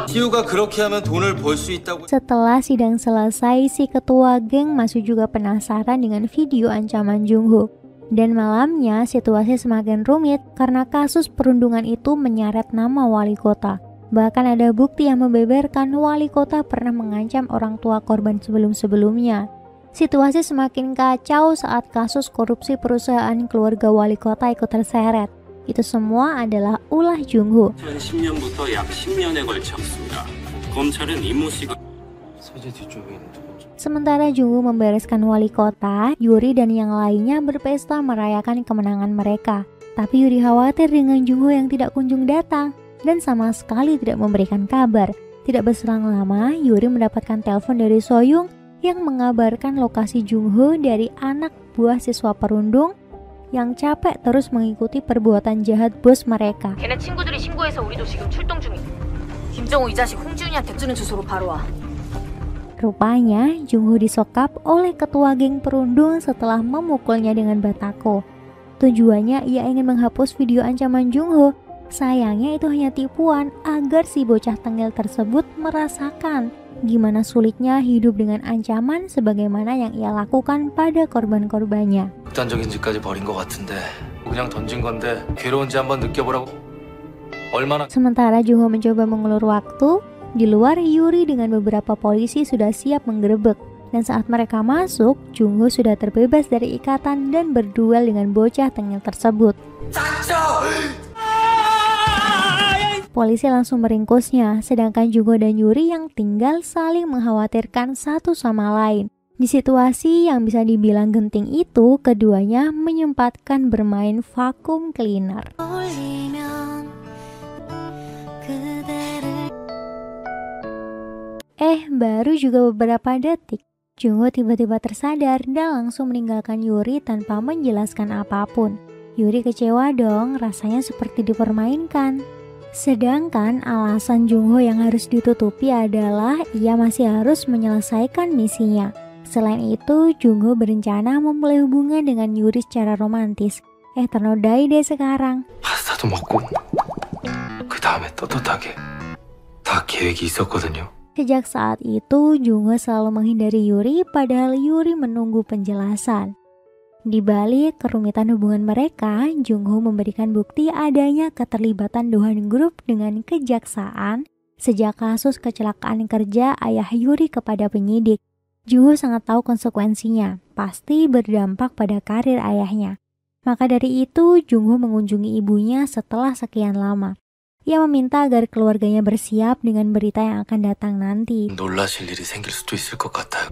Speaker 7: 지우가 그렇게 하면 돈을 벌 수 있다고.
Speaker 1: Setelah sidang selesai, si ketua geng masih juga penasaran dengan video ancaman Jungho. Dan malamnya situasi semakin rumit karena kasus perundungan itu menyeret nama wali kota. Bahkan ada bukti yang membeberkan wali kota pernah mengancam orang tua korban sebelum-sebelumnya. Situasi semakin kacau saat kasus korupsi perusahaan keluarga wali kota ikut terseret. Itu semua adalah ulah Jungho.
Speaker 8: 2010년부터 약 10년에 걸쳐 있습니다. 검찰은 이모 씨가
Speaker 3: 세제 뒤쪽에 있는 두 번째.
Speaker 1: Sementara Jungho membereskan wali kota, Yuri dan yang lainnya berpesta merayakan kemenangan mereka. Tapi Yuri khawatir dengan Jungho yang tidak kunjung datang dan sama sekali tidak memberikan kabar. Tidak berselang lama, Yuri mendapatkan telepon dari Soyoung yang mengabarkan lokasi Jungho dari anak buah siswa perundung yang capek terus mengikuti perbuatan jahat bos mereka.
Speaker 2: 걔네 친구들이 신고해서 우리도 지금 출동 중이야. 김정우 이 자식 홍지훈이한테 주는 주소로 바로 와.
Speaker 1: Rupanya, Jungho disokap oleh ketua geng perundung setelah memukulnya dengan batako. Tujuannya ia ingin menghapus video ancaman Jungho. Sayangnya itu hanya tipuan agar si bocah tengil tersebut merasakan gimana sulitnya hidup dengan ancaman sebagaimana yang ia lakukan pada korban-korbannya.
Speaker 3: 극단적인 짓까지 벌인 것 같은데 그냥 던진 건데 괴로운지 한번 느껴보라고. 얼마나.
Speaker 1: Sementara Jungho mencoba mengulur waktu, di luar Yuri dengan beberapa polisi sudah siap menggerebek. Dan saat mereka masuk, Jungho sudah terbebas dari ikatan dan berduel dengan bocah tengil tersebut. Polisi langsung meringkusnya, sedangkan Jungho dan Yuri yang tinggal saling mengkhawatirkan satu sama lain. Di situasi yang bisa dibilang genting itu, keduanya menyempatkan bermain vacuum cleaner. Baru juga beberapa detik, Jungho tiba-tiba tersadar dan langsung meninggalkan Yuri tanpa menjelaskan apapun. Yuri kecewa dong, rasanya seperti dipermainkan. Sedangkan alasan Jungho yang harus ditutupi adalah ia masih harus menyelesaikan misinya. Selain itu, Jungho berencana memulai hubungan dengan Yuri secara romantis. Ternodai deh sekarang.
Speaker 3: 파스타도 먹고 그 다음에 떳떳하게 다 계획이 있었거든요.
Speaker 1: Sejak saat itu, Jungho selalu menghindari Yuri padahal Yuri menunggu penjelasan. Di balik kerumitan hubungan mereka, Jungho memberikan bukti adanya keterlibatan Dohan Group dengan kejaksaan sejak kasus kecelakaan kerja ayah Yuri kepada penyidik. Jungho sangat tahu konsekuensinya, pasti berdampak pada karir ayahnya. Maka dari itu, Jungho mengunjungi ibunya setelah sekian lama. Ia meminta agar keluarganya bersiap dengan berita yang akan datang nanti.
Speaker 3: 놀라실 일이 생길 수도 있을 것 같아요.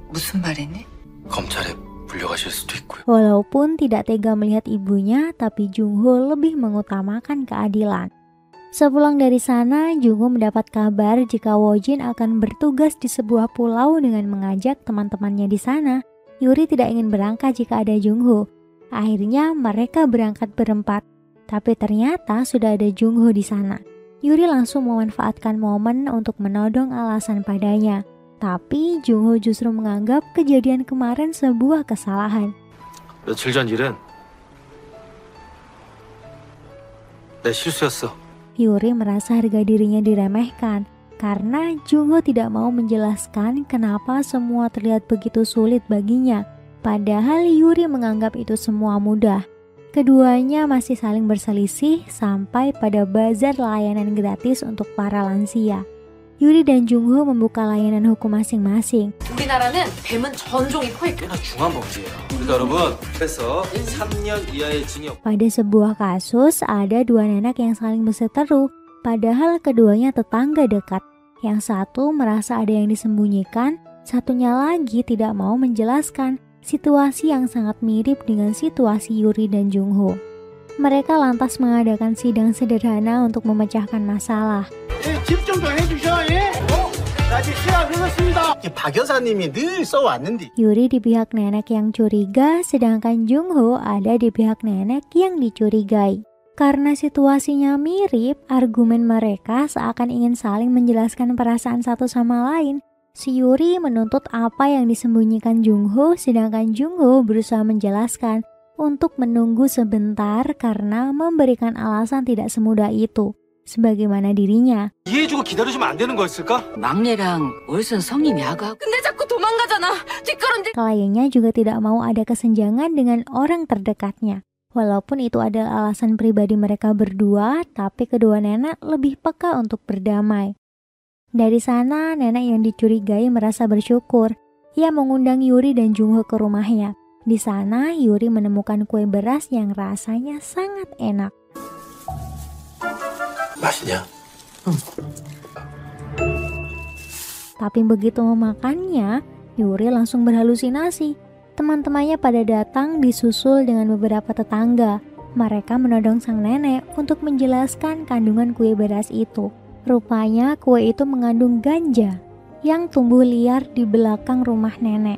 Speaker 2: 무슨 말이니?
Speaker 3: 검찰에 불려가실 수도 있고요.
Speaker 1: Walaupun tidak tega melihat ibunya, tapi Jungho lebih mengutamakan keadilan. Sepulang dari sana, Jungho mendapat kabar jika Wojin akan bertugas di sebuah pulau dengan mengajak teman-temannya di sana. Yuri tidak ingin berangkat jika ada Jungho. Akhirnya mereka berangkat berempat. Tapi ternyata sudah ada Jungho di sana. Yuri langsung memanfaatkan momen untuk menodong alasan padanya. Tapi Jungho justru menganggap kejadian kemarin sebuah kesalahan.
Speaker 3: 며칠 전 일은 내 실수였어.
Speaker 1: Yuri merasa harga dirinya diremehkan karena Jungho tidak mau menjelaskan kenapa semua terlihat begitu sulit baginya. Padahal Yuri menganggap itu semua mudah. Keduanya masih saling berselisih sampai pada bazar layanan gratis untuk para lansia. Yuri dan Jungho membuka layanan hukum masing-masing.
Speaker 2: 우리나라는 뱀은 전종이 포획.
Speaker 3: 꽤나 중한 범죄예요. 그러니까 여러분, 그래서 3년 이하의 징역.
Speaker 1: Pada sebuah kasus, ada dua nenek yang saling berseteru, padahal keduanya tetangga dekat. Yang satu merasa ada yang disembunyikan, satunya lagi tidak mau menjelaskan. Situasi yang sangat mirip dengan situasi Yuri dan Jungho. Mereka lantas mengadakan sidang sederhana untuk memecahkan masalah.
Speaker 5: 박 여사님이 늘 써왔는데.
Speaker 1: Yuri di pihak nenek yang curiga, sedangkan Jungho ada di pihak nenek yang dicurigai. Karena situasinya mirip, argumen mereka seakan ingin saling menjelaskan perasaan satu sama lain. Si Yuri menuntut apa yang disembunyikan Jungho, sedangkan Jungho berusaha menjelaskan untuk menunggu sebentar karena memberikan alasan tidak semudah itu. sebagaimana dirinya.
Speaker 7: 이해해주고 기다려주면 안 되는 거였을까?
Speaker 9: 막내랑 월선 성님이 아가.
Speaker 2: 근데 자꾸 도망가잖아. 뒷걸음질.
Speaker 1: Kliennya juga tidak mau ada kesenjangan dengan orang terdekatnya. Walaupun itu adalah alasan pribadi mereka berdua, tapi kedua nenek lebih peka untuk berdamai. Dari sana, nenek yang dicurigai merasa bersyukur. Ia mengundang Yuri dan Jungho ke rumahnya. Di sana, Yuri menemukan kue beras yang rasanya sangat enak.
Speaker 4: 맛있냐?
Speaker 1: Tapi begitu memakannya, Yuri langsung berhalusinasi. Teman-temannya pada datang disusul dengan beberapa tetangga. Mereka menodong sang nenek untuk menjelaskan kandungan kue beras itu. Rupanya kue itu mengandung ganja yang tumbuh liar di belakang rumah nenek.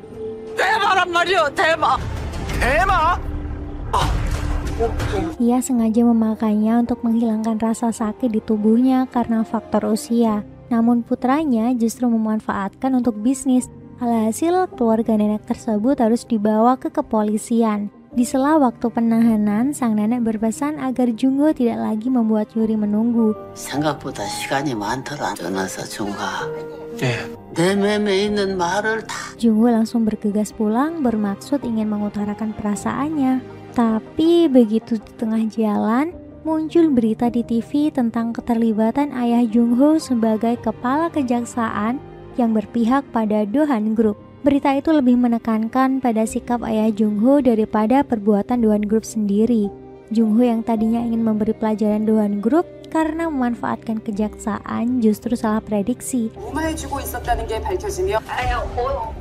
Speaker 1: Ia sengaja memakannya untuk menghilangkan rasa sakit di tubuhnya karena faktor usia. Namun putranya justru memanfaatkan untuk bisnis. Alhasil, keluarga nenek tersebut harus dibawa ke kepolisian. Di sela waktu penahanan, sang nenek berpesan agar Jungho tidak lagi membuat Yuri menunggu.
Speaker 9: 생각보다 시간이 많더라. 전화서 중가.
Speaker 3: 예.
Speaker 9: 내 맴에 있는 말을 다.
Speaker 1: Jungho langsung bergegas pulang bermaksud ingin mengutarakan perasaannya. Tapi begitu di tengah jalan, muncul berita di TV tentang keterlibatan ayah Jungho sebagai kepala kejaksaan yang berpihak pada Dohan Group. Berita itu lebih menekankan pada sikap ayah Jungho daripada perbuatan Dohan Group sendiri. Jungho yang tadinya ingin memberi pelajaran Dohan Group karena memanfaatkan kejaksaan justru salah prediksi.
Speaker 9: 무마해주고 있었다는 게 밝혀지며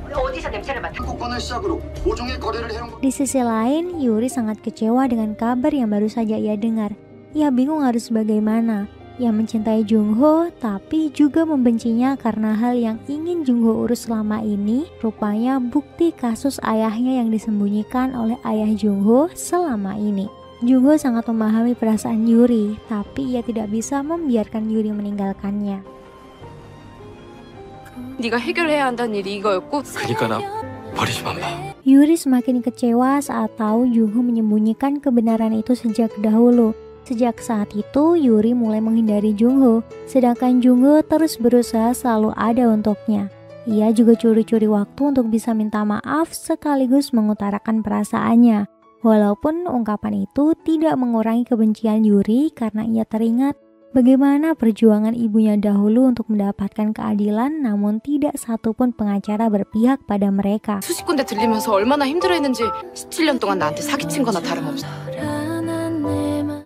Speaker 2: 어디서 냄새를 맡아?
Speaker 6: 국권을 시작으로 모종의 거래를 해온
Speaker 1: Di sisi lain, Yuri sangat kecewa dengan kabar yang baru saja ia dengar. Ia bingung harus bagaimana. Ia mencintai Jungho, tapi juga membencinya karena hal yang ingin Jungho urus selama ini rupanya bukti kasus ayahnya yang disembunyikan oleh ayah Jungho selama ini. Jungho sangat memahami perasaan Yuri, tapi ia tidak bisa membiarkan Yuri meninggalkannya.
Speaker 2: 네가 해결해야 한다는 일이 이거였고.
Speaker 3: 그러니까 나 버리지만 마.
Speaker 1: Yuri semakin kecewa saat tahu Jungho menyembunyikan kebenaran itu sejak dahulu. Sejak saat itu, Yuri mulai menghindari Jungho, sedangkan Jungho terus berusaha selalu ada untuknya. Ia juga curi-curi waktu untuk bisa minta maaf sekaligus mengutarakan perasaannya. Walaupun ungkapan itu tidak mengurangi kebencian Yuri karena ia teringat bagaimana perjuangan ibunya dahulu untuk mendapatkan keadilan, namun tidak satupun pengacara berpihak pada mereka.
Speaker 2: 수십 군데 들리면서 얼마나 힘들어했는지 17년 동안 나한테 사기친 거나 다름없어.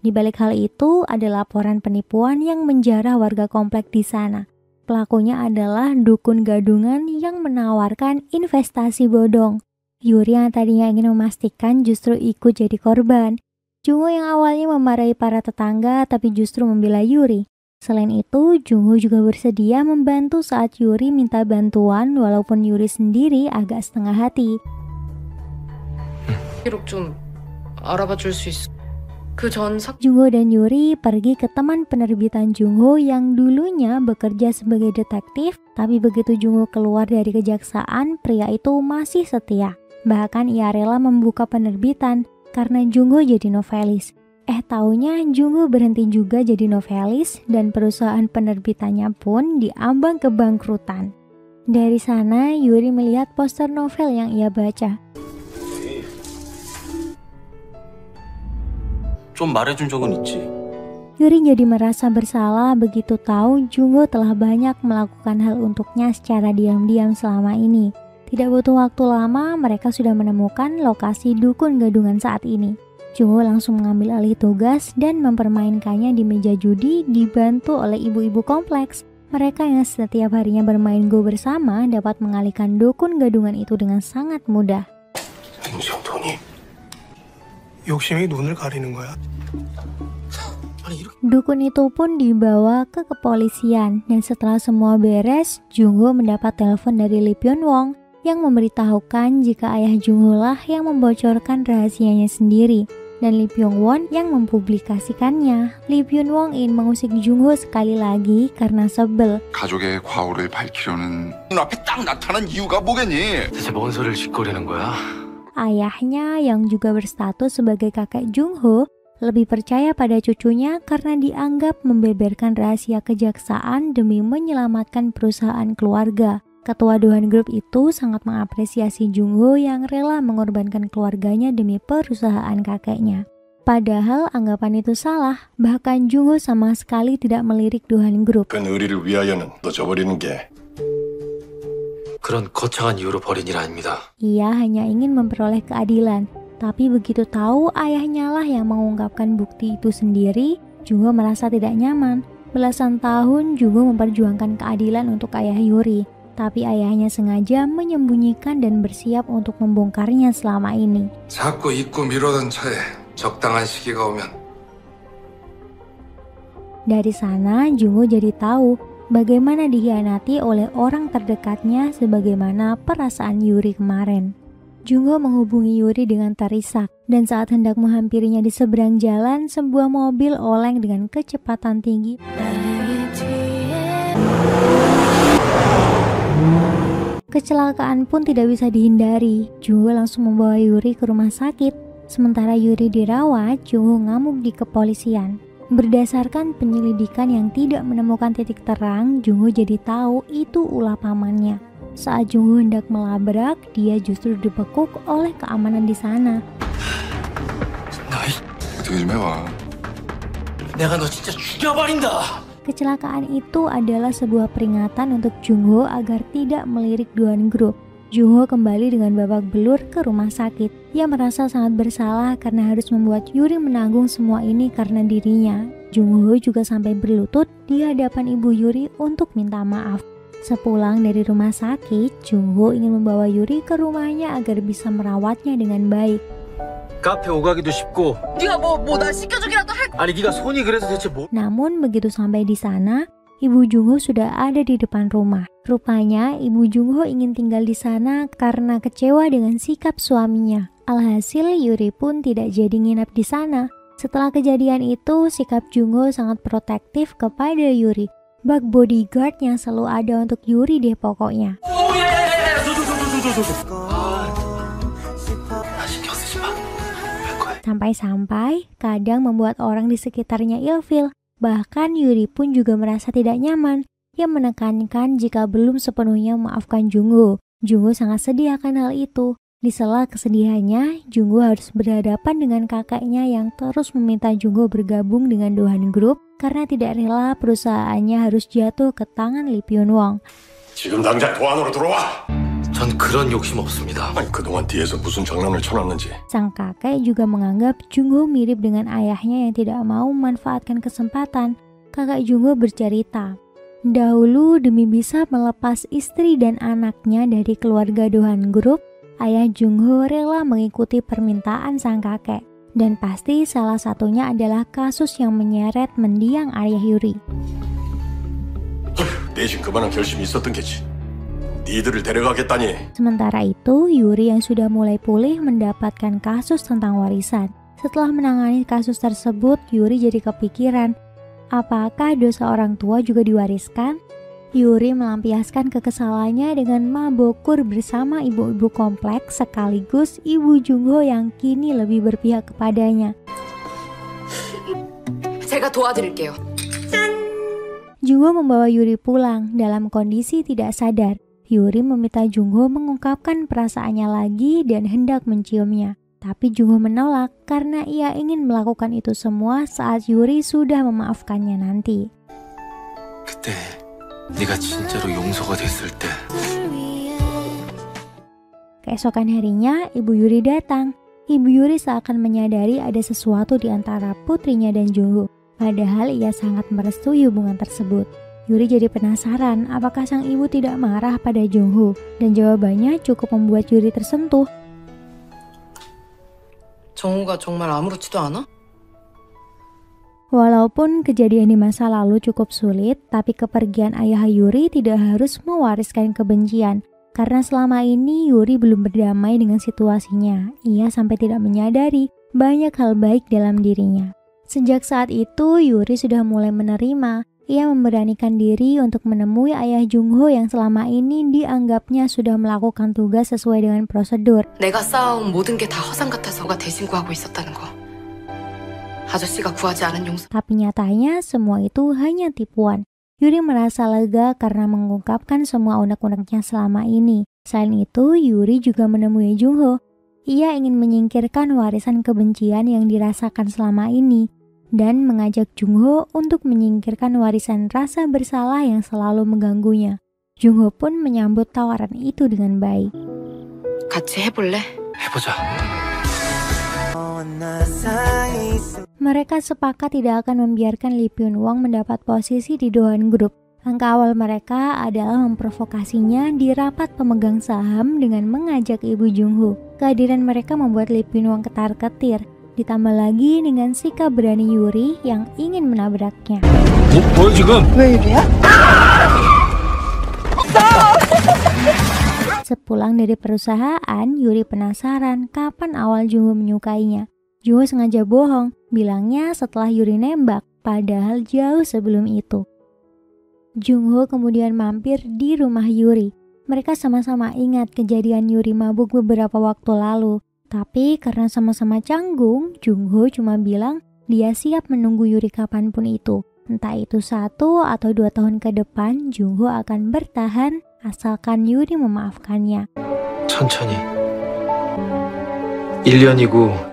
Speaker 1: Di balik hal itu ada laporan penipuan yang menjarah warga komplek di sana. Pelakunya adalah dukun gadungan yang menawarkan investasi bodong. Yuri yang tadinya ingin memastikan justru ikut jadi korban. Jungho yang awalnya memarahi para tetangga tapi justru membela Yuri. Selain itu, Jungho juga bersedia membantu saat Yuri minta bantuan walaupun Yuri sendiri agak setengah hati.
Speaker 2: 기록 좀 알아봐 줄 수 있어.
Speaker 1: Jungho dan Yuri pergi ke teman penerbitan Jungho yang dulunya bekerja sebagai detektif, tapi begitu Jungho keluar dari kejaksaan, pria itu masih setia. Bahkan ia rela membuka penerbitan karena Jungho jadi novelis. Taunya Jungho berhenti juga jadi novelis dan perusahaan penerbitannya pun diambang kebangkrutan. Dari sana, Yuri melihat poster novel yang ia baca.
Speaker 7: 좀 말해준 적은 있지.
Speaker 1: Yuri jadi merasa bersalah begitu tahu Jungho telah banyak melakukan hal untuknya secara diam-diam selama ini. Tidak butuh waktu lama, mereka sudah menemukan lokasi dukun gadungan saat ini. Jungho langsung mengambil alih tugas dan mempermainkannya di meja judi dibantu oleh ibu-ibu kompleks. Mereka yang setiap harinya bermain go bersama dapat mengalihkan dukun gadungan itu dengan sangat mudah.
Speaker 5: 욕심이 눈을 가리는 거야.
Speaker 1: Dukun itu pun dibawa ke kepolisian dan setelah semua beres, Jungho mendapat telepon dari Lee Byun Wong yang memberitahukan jika ayah Jungho lah yang membocorkan rahasianya sendiri dan Lee Byung Won yang mempublikasikannya. Lee Byun Wong ingin mengusik Jungho sekali lagi karena sebel.
Speaker 4: 가족의 과오를 밝히려는 눈앞에 딱 나타난 이유가 뭐겠니?
Speaker 3: 대체 뭔 소리를 짓거리는 거야?
Speaker 1: Ayahnya yang juga berstatus sebagai kakek Jungho lebih percaya pada cucunya karena dianggap membeberkan rahasia kejaksaan demi menyelamatkan perusahaan keluarga. Ketua Dohan Group itu sangat mengapresiasi Jung-ho yang rela mengorbankan keluarganya demi perusahaan kakeknya. Padahal anggapan itu salah, bahkan Jung-ho sama sekali tidak melirik Dohan Group.
Speaker 4: 큰 의리를 위하여는 너 저버리는 게
Speaker 3: 그런 거창한 이유로 버린 일 아닙니다.
Speaker 1: Ia hanya ingin memperoleh keadilan, tapi begitu tahu ayahnya lah yang mengungkapkan bukti itu sendiri, Jung-ho merasa tidak nyaman. Belasan tahun Jung-ho memperjuangkan keadilan untuk ayah Yuri, tapi ayahnya sengaja menyembunyikan dan bersiap untuk membongkarnya selama ini.
Speaker 4: 자꾸 잊고 미루던 차에 적당한 시기가 오면
Speaker 1: Dari sana, Jung-ho jadi tahu bagaimana dikhianati oleh orang terdekatnya sebagaimana perasaan Yuri kemarin. Jung-ho menghubungi Yuri dengan terisak, dan saat hendak menghampirinya di seberang jalan, sebuah mobil oleng dengan kecepatan tinggi. Kecelakaan pun tidak bisa dihindari. Jung-ho langsung membawa Yuri ke rumah sakit. Sementara Yuri dirawat, Jung-ho ngamuk di kepolisian. Berdasarkan penyelidikan yang tidak menemukan titik terang, Jung-ho jadi tahu itu ulah pamannya. Saat Jung-ho hendak melabrak, dia justru dibekuk oleh keamanan di sana.
Speaker 4: 어떻게 좀 해봐.
Speaker 3: 내가 너 진짜 죽여버린다.
Speaker 1: Kecelakaan itu adalah sebuah peringatan untuk Jung-ho agar tidak melirik Dohan Group. Jung-ho kembali dengan babak belur ke rumah sakit. Ia merasa sangat bersalah karena harus membuat Yuri menanggung semua ini karena dirinya. Jung-ho juga sampai berlutut di hadapan ibu Yuri untuk minta maaf. Sepulang dari rumah sakit, Jung-ho ingin membawa Yuri ke rumahnya agar bisa merawatnya dengan baik.
Speaker 3: 카페 오가기도 쉽고
Speaker 2: 네가 날 시켜주기라도 할
Speaker 3: 아니 네가 손이 그래서 대체 뭐
Speaker 1: Namun begitu sampai di sana, ibu Jung-ho sudah ada di depan rumah. Rupanya ibu Jung-ho ingin tinggal di sana karena kecewa dengan sikap suaminya. Alhasil Yuri pun tidak jadi nginap di sana. Setelah kejadian itu, sikap Jung-ho sangat protektif kepada Yuri. Bak bodyguard yang selalu ada untuk Yuri deh pokoknya. Sampai-sampai kadang membuat orang di sekitarnya ilfil. Bahkan Yuri pun juga merasa tidak nyaman. Ia menekankan jika belum sepenuhnya memaafkan Jung-ho. Jung-ho sangat sedih akan hal itu. Di sela kesedihannya, Jung-ho harus berhadapan dengan kakeknya yang terus meminta Jung-ho bergabung dengan Dohan Group karena tidak rela perusahaannya harus jatuh ke tangan Lee Byun-wong.
Speaker 4: 지금 당장 도안으로 들어와.
Speaker 3: 전 그런 욕심 없습니다.
Speaker 4: 아니 그동안 뒤에서 무슨 장난을 쳐놨는지.
Speaker 1: Sang kakek juga menganggap Jung-ho mirip dengan ayahnya yang tidak mau memanfaatkan kesempatan. Kakak Jung-ho bercerita, dahulu demi bisa melepas istri dan anaknya dari keluarga Dohan Group, ayah Jung-ho rela mengikuti permintaan sang kakek. Dan pasti salah satunya adalah kasus yang menyeret mendiang ayah Yuri.
Speaker 4: 대신 그만한 결심이 있었던 게지. 니들을 데려가겠다니.
Speaker 1: Sementara itu, Yuri yang sudah mulai pulih mendapatkan kasus tentang warisan. Setelah menangani kasus tersebut, Yuri jadi kepikiran, apakah dosa orang tua juga diwariskan? Yuri melampiaskan kekesalannya dengan mabokur bersama ibu-ibu kompleks sekaligus ibu Jung-ho yang kini lebih berpihak kepadanya.
Speaker 2: 제가 도와드릴게요.
Speaker 1: Jung-ho membawa Yuri pulang dalam kondisi tidak sadar. Yuri meminta Jung-ho mengungkapkan perasaannya lagi dan hendak menciumnya. Tapi Jung-ho menolak karena ia ingin melakukan itu semua saat Yuri sudah memaafkannya nanti.
Speaker 3: 그때 네가 진짜로 용서가 됐을 때
Speaker 1: Keesokan harinya, Ibu Yuri datang. Ibu Yuri seakan menyadari ada sesuatu di antara putrinya dan Jung-ho. Padahal ia sangat merestui hubungan tersebut. Yuri jadi penasaran apakah sang ibu tidak marah pada Jung-ho, dan jawabannya cukup membuat Yuri tersentuh.
Speaker 2: 정우가 정말 아무렇지도 않아?
Speaker 1: Walaupun kejadian di masa lalu cukup sulit, tapi kepergian ayah Yuri tidak harus mewariskan kebencian. Karena selama ini Yuri belum berdamai dengan situasinya. Ia sampai tidak menyadari banyak hal baik dalam dirinya. Sejak saat itu, Yuri sudah mulai menerima. Ia memberanikan diri untuk menemui ayah Jung-ho yang selama ini dianggapnya sudah melakukan tugas sesuai dengan prosedur.
Speaker 2: 내가 쌓아온 모든 게 다 허상 같아서가 대신 구하고 있었다는 거. 아저씨가 구하지 않은 용서.
Speaker 1: Tapi nyatanya semua itu hanya tipuan. Yuri merasa lega karena mengungkapkan semua unek-uneknya selama ini. Selain itu, Yuri juga menemui Jungho. Ia ingin menyingkirkan warisan kebencian yang dirasakan selama ini dan mengajak Jungho untuk menyingkirkan warisan rasa bersalah yang selalu mengganggunya. Jungho pun menyambut tawaran itu dengan baik.
Speaker 2: 같이 해볼래?
Speaker 3: 해보자.
Speaker 1: Mereka sepakat tidak akan membiarkan Lee Byun Wong mendapat posisi di Dohan Group. Langkah awal mereka adalah memprovokasinya di rapat pemegang saham dengan mengajak ibu Jungho. Kehadiran mereka membuat Lee Byun Wong ketar-ketir. Ditambah lagi dengan sikap berani Yuri yang ingin menabraknya.
Speaker 7: 뭐야 지금?
Speaker 1: Sepulang dari perusahaan, Yuri penasaran kapan awal Jungho menyukainya. Jungho sengaja bohong, bilangnya setelah Yuri nembak, padahal jauh sebelum itu. Jungho kemudian mampir di rumah Yuri. Mereka sama-sama ingat kejadian Yuri mabuk beberapa waktu lalu. Tapi karena sama-sama canggung, Jungho cuma bilang dia siap menunggu Yuri kapanpun itu. Entah itu 1 atau 2 tahun ke depan, Jungho akan bertahan asalkan Yuri memaafkannya.
Speaker 3: 천천히. 1년이고.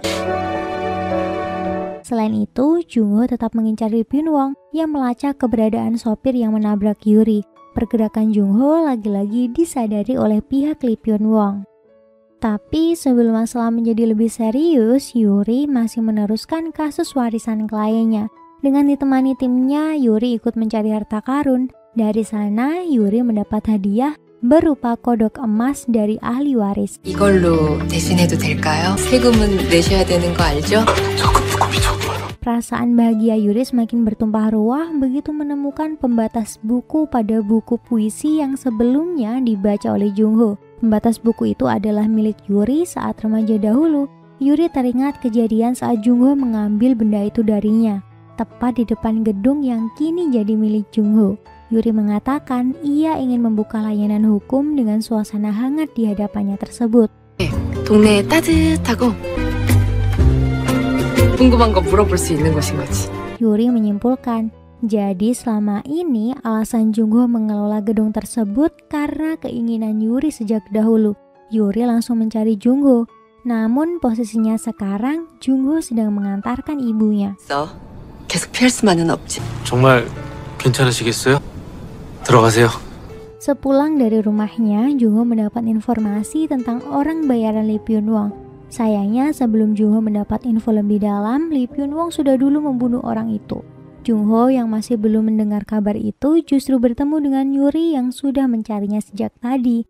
Speaker 1: Selain itu, Jungho tetap mengincar Lee Byun Wong yang melacak keberadaan sopir yang menabrak Yuri. Pergerakan Jungho lagi-lagi disadari oleh pihak Lee Byun Wong. Tapi sebelum masalah menjadi lebih serius, Yuri masih meneruskan kasus warisan kliennya. Dengan ditemani timnya, Yuri ikut mencari harta karun. Dari sana, Yuri mendapat hadiah berupa kodok emas dari ahli waris.
Speaker 2: 이걸로 대신해도 될까요? 세금은 내셔야 되는 거 알죠?
Speaker 1: Perasaan bahagia Yuri semakin bertumpah ruah begitu menemukan pembatas buku pada buku puisi yang sebelumnya dibaca oleh Jungho. Pembatas buku itu adalah milik Yuri saat remaja dahulu. Yuri teringat kejadian saat Jungho mengambil benda itu darinya, tepat di depan gedung yang kini jadi milik Jungho. Yuri mengatakan ia ingin membuka layanan hukum dengan suasana hangat di hadapannya tersebut.
Speaker 2: 동네에 따뜻하고 궁금한 거 물어볼 수 있는 곳인 거지.
Speaker 1: Yuri menyimpulkan, jadi selama ini alasan Jungho mengelola gedung tersebut karena keinginan Yuri sejak dahulu. Yuri langsung mencari Jungho. Namun posisinya sekarang Jungho sedang mengantarkan ibunya.
Speaker 2: 계속 피할 수만은 없지.
Speaker 3: 정말 괜찮으시겠어요? 들어가세요.
Speaker 1: Sepulang dari rumahnya, Jungho mendapat informasi tentang orang bayaran Lee Byun Wong. Sayangnya sebelum Jungho mendapat info lebih dalam, Lee Byun Wong sudah dulu membunuh orang itu. Jungho yang masih belum mendengar kabar itu justru bertemu dengan Yuri yang sudah mencarinya sejak tadi.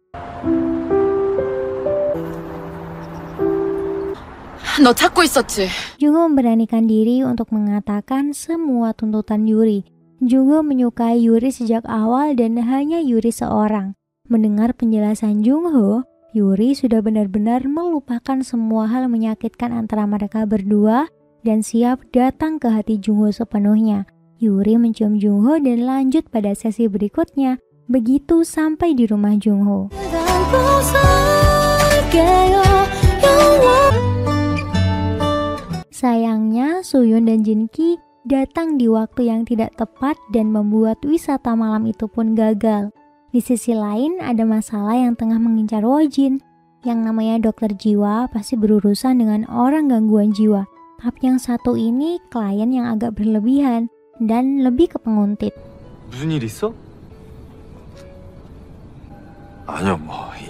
Speaker 2: 너 찾고 있었지?
Speaker 1: Jungho memberanikan diri untuk mengatakan semua tuntutan Yuri. Jungho menyukai Yuri sejak awal dan hanya Yuri seorang. Mendengar penjelasan Jungho, Yuri sudah benar-benar melupakan semua hal menyakitkan antara mereka berdua dan siap datang ke hati Jungho sepenuhnya. Yuri mencium Jungho dan lanjut pada sesi berikutnya, begitu sampai di rumah Jungho. Sayangnya, Suyun dan Jinki datang di waktu yang tidak tepat dan membuat wisata malam itu pun gagal. Di sisi lain, ada masalah yang tengah mengincar Wojin. Yang namanya dokter jiwa pasti berurusan dengan orang gangguan jiwa. Tapi yang satu ini klien yang agak berlebihan dan lebih ke penguntit.
Speaker 7: 무슨 일 있어?
Speaker 4: 아니요,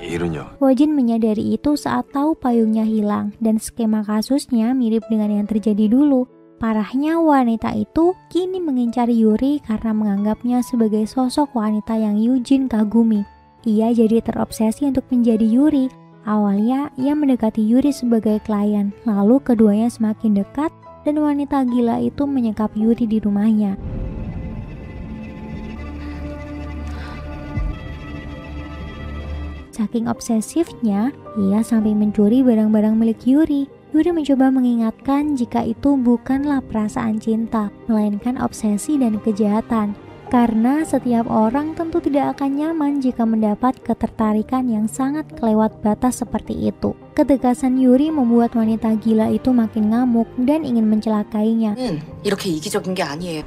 Speaker 4: 일은요.
Speaker 1: Wojin menyadari itu saat tahu payungnya hilang dan skema kasusnya mirip dengan yang terjadi dulu. Parahnya wanita itu kini mengincar Yuri karena menganggapnya sebagai sosok wanita yang Yujin kagumi. Ia jadi terobsesi untuk menjadi Yuri. Awalnya ia mendekati Yuri sebagai klien, lalu keduanya semakin dekat dan wanita gila itu menyekap Yuri di rumahnya. Saking obsesifnya, ia sampai mencuri barang-barang milik Yuri. Yuri mencoba mengingatkan jika itu bukanlah perasaan cinta, melainkan obsesi dan kejahatan. Karena setiap orang tentu tidak akan nyaman jika mendapat ketertarikan yang sangat kelewat batas seperti itu. Ketegasan Yuri membuat wanita gila itu makin ngamuk dan ingin mencelakainya.
Speaker 2: 이렇게 이기적인 게 아니에요.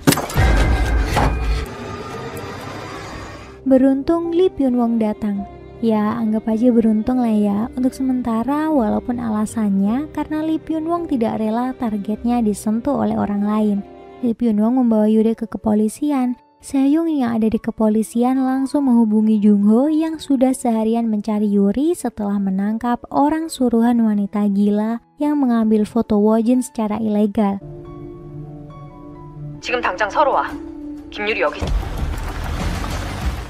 Speaker 1: Beruntung Lee Byun Wong datang. Ya, anggap aja beruntung lah ya untuk sementara, walaupun alasannya karena Lee Byun Wong tidak rela targetnya disentuh oleh orang lain. Lee Byun Wong membawa Yuri ke kepolisian. Sehyoong yang ada di kepolisian langsung menghubungi Jung Ho yang sudah seharian mencari Yuri setelah menangkap orang suruhan wanita gila yang mengambil foto Wojin secara ilegal.
Speaker 2: 지금 당장 서로 와. 김유리 여기.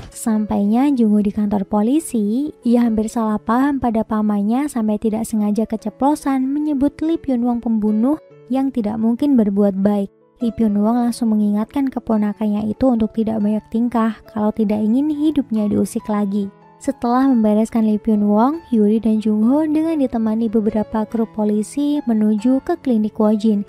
Speaker 1: Sampainya Jung Ho di kantor polisi, ia hampir salah paham pada pamannya sampai tidak sengaja keceplosan menyebut Lee Byun Wong pembunuh yang tidak mungkin berbuat baik. Lee Byun Wong langsung mengingatkan keponakannya itu untuk tidak banyak tingkah kalau tidak ingin hidupnya diusik lagi. Setelah membereskan Lee Byun Wong, Yuri dan Jung Ho dengan ditemani beberapa kru polisi menuju ke klinik Wojin.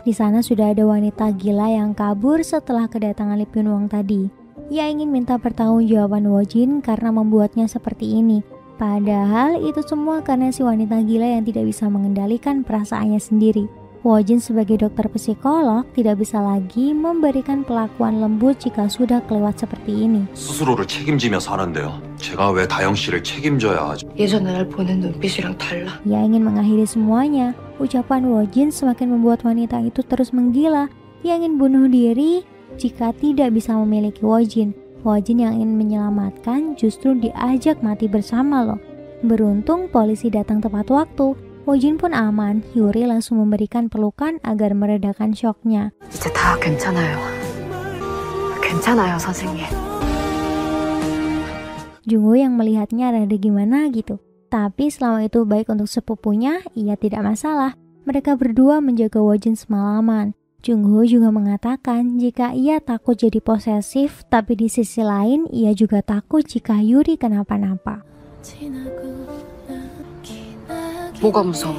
Speaker 1: Di sana sudah ada wanita gila yang kabur setelah kedatangan Lee Byun Wong tadi. Ia ingin minta pertanggungjawaban Wojin karena membuatnya seperti ini. Padahal itu semua karena si wanita gila yang tidak bisa mengendalikan perasaannya sendiri. Wojin sebagai dokter psikolog tidak bisa lagi memberikan pelakuan lembut jika sudah kelewat seperti ini.
Speaker 4: 스스로를 책임지며 사는데요. 제가 왜 다영 씨를 책임져야 하죠?
Speaker 2: 예전 날 보는 눈빛이랑 달라.
Speaker 1: Ia ingin mengakhiri semuanya. Ucapan Wojin semakin membuat wanita itu terus menggila. Ia ingin bunuh diri jika tidak bisa memiliki Wojin. Wojin yang ingin menyelamatkan justru diajak mati bersama loh. Beruntung polisi datang tepat waktu. Wojin pun aman. Yuri langsung memberikan pelukan agar meredakan syoknya.
Speaker 2: 이제 다 괜찮아요. 괜찮아요, 선생님.
Speaker 1: Jung Ho yang melihatnya rada gimana gitu. Tapi selama itu baik untuk sepupunya, ia tidak masalah. Mereka berdua menjaga Wojin semalaman. Jung Ho juga mengatakan jika ia takut jadi posesif, tapi di sisi lain ia juga takut jika Yuri kenapa-napa.
Speaker 2: 뭐가 무서워?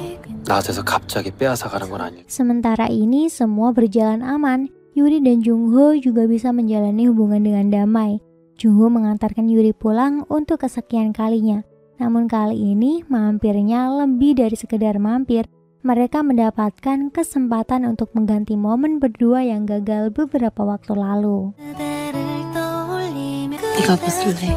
Speaker 3: 나한테서 갑자기 빼앗아가는 건 아니야.
Speaker 1: Sementara ini semua berjalan aman. Yuri dan Jung Ho juga bisa menjalani hubungan dengan damai. Jung Ho mengantarkan Yuri pulang untuk kesekian kalinya. Namun kali ini mampirnya lebih dari sekedar mampir. Mereka mendapatkan kesempatan untuk mengganti momen berdua yang gagal beberapa waktu lalu.
Speaker 2: 네가 벗을래?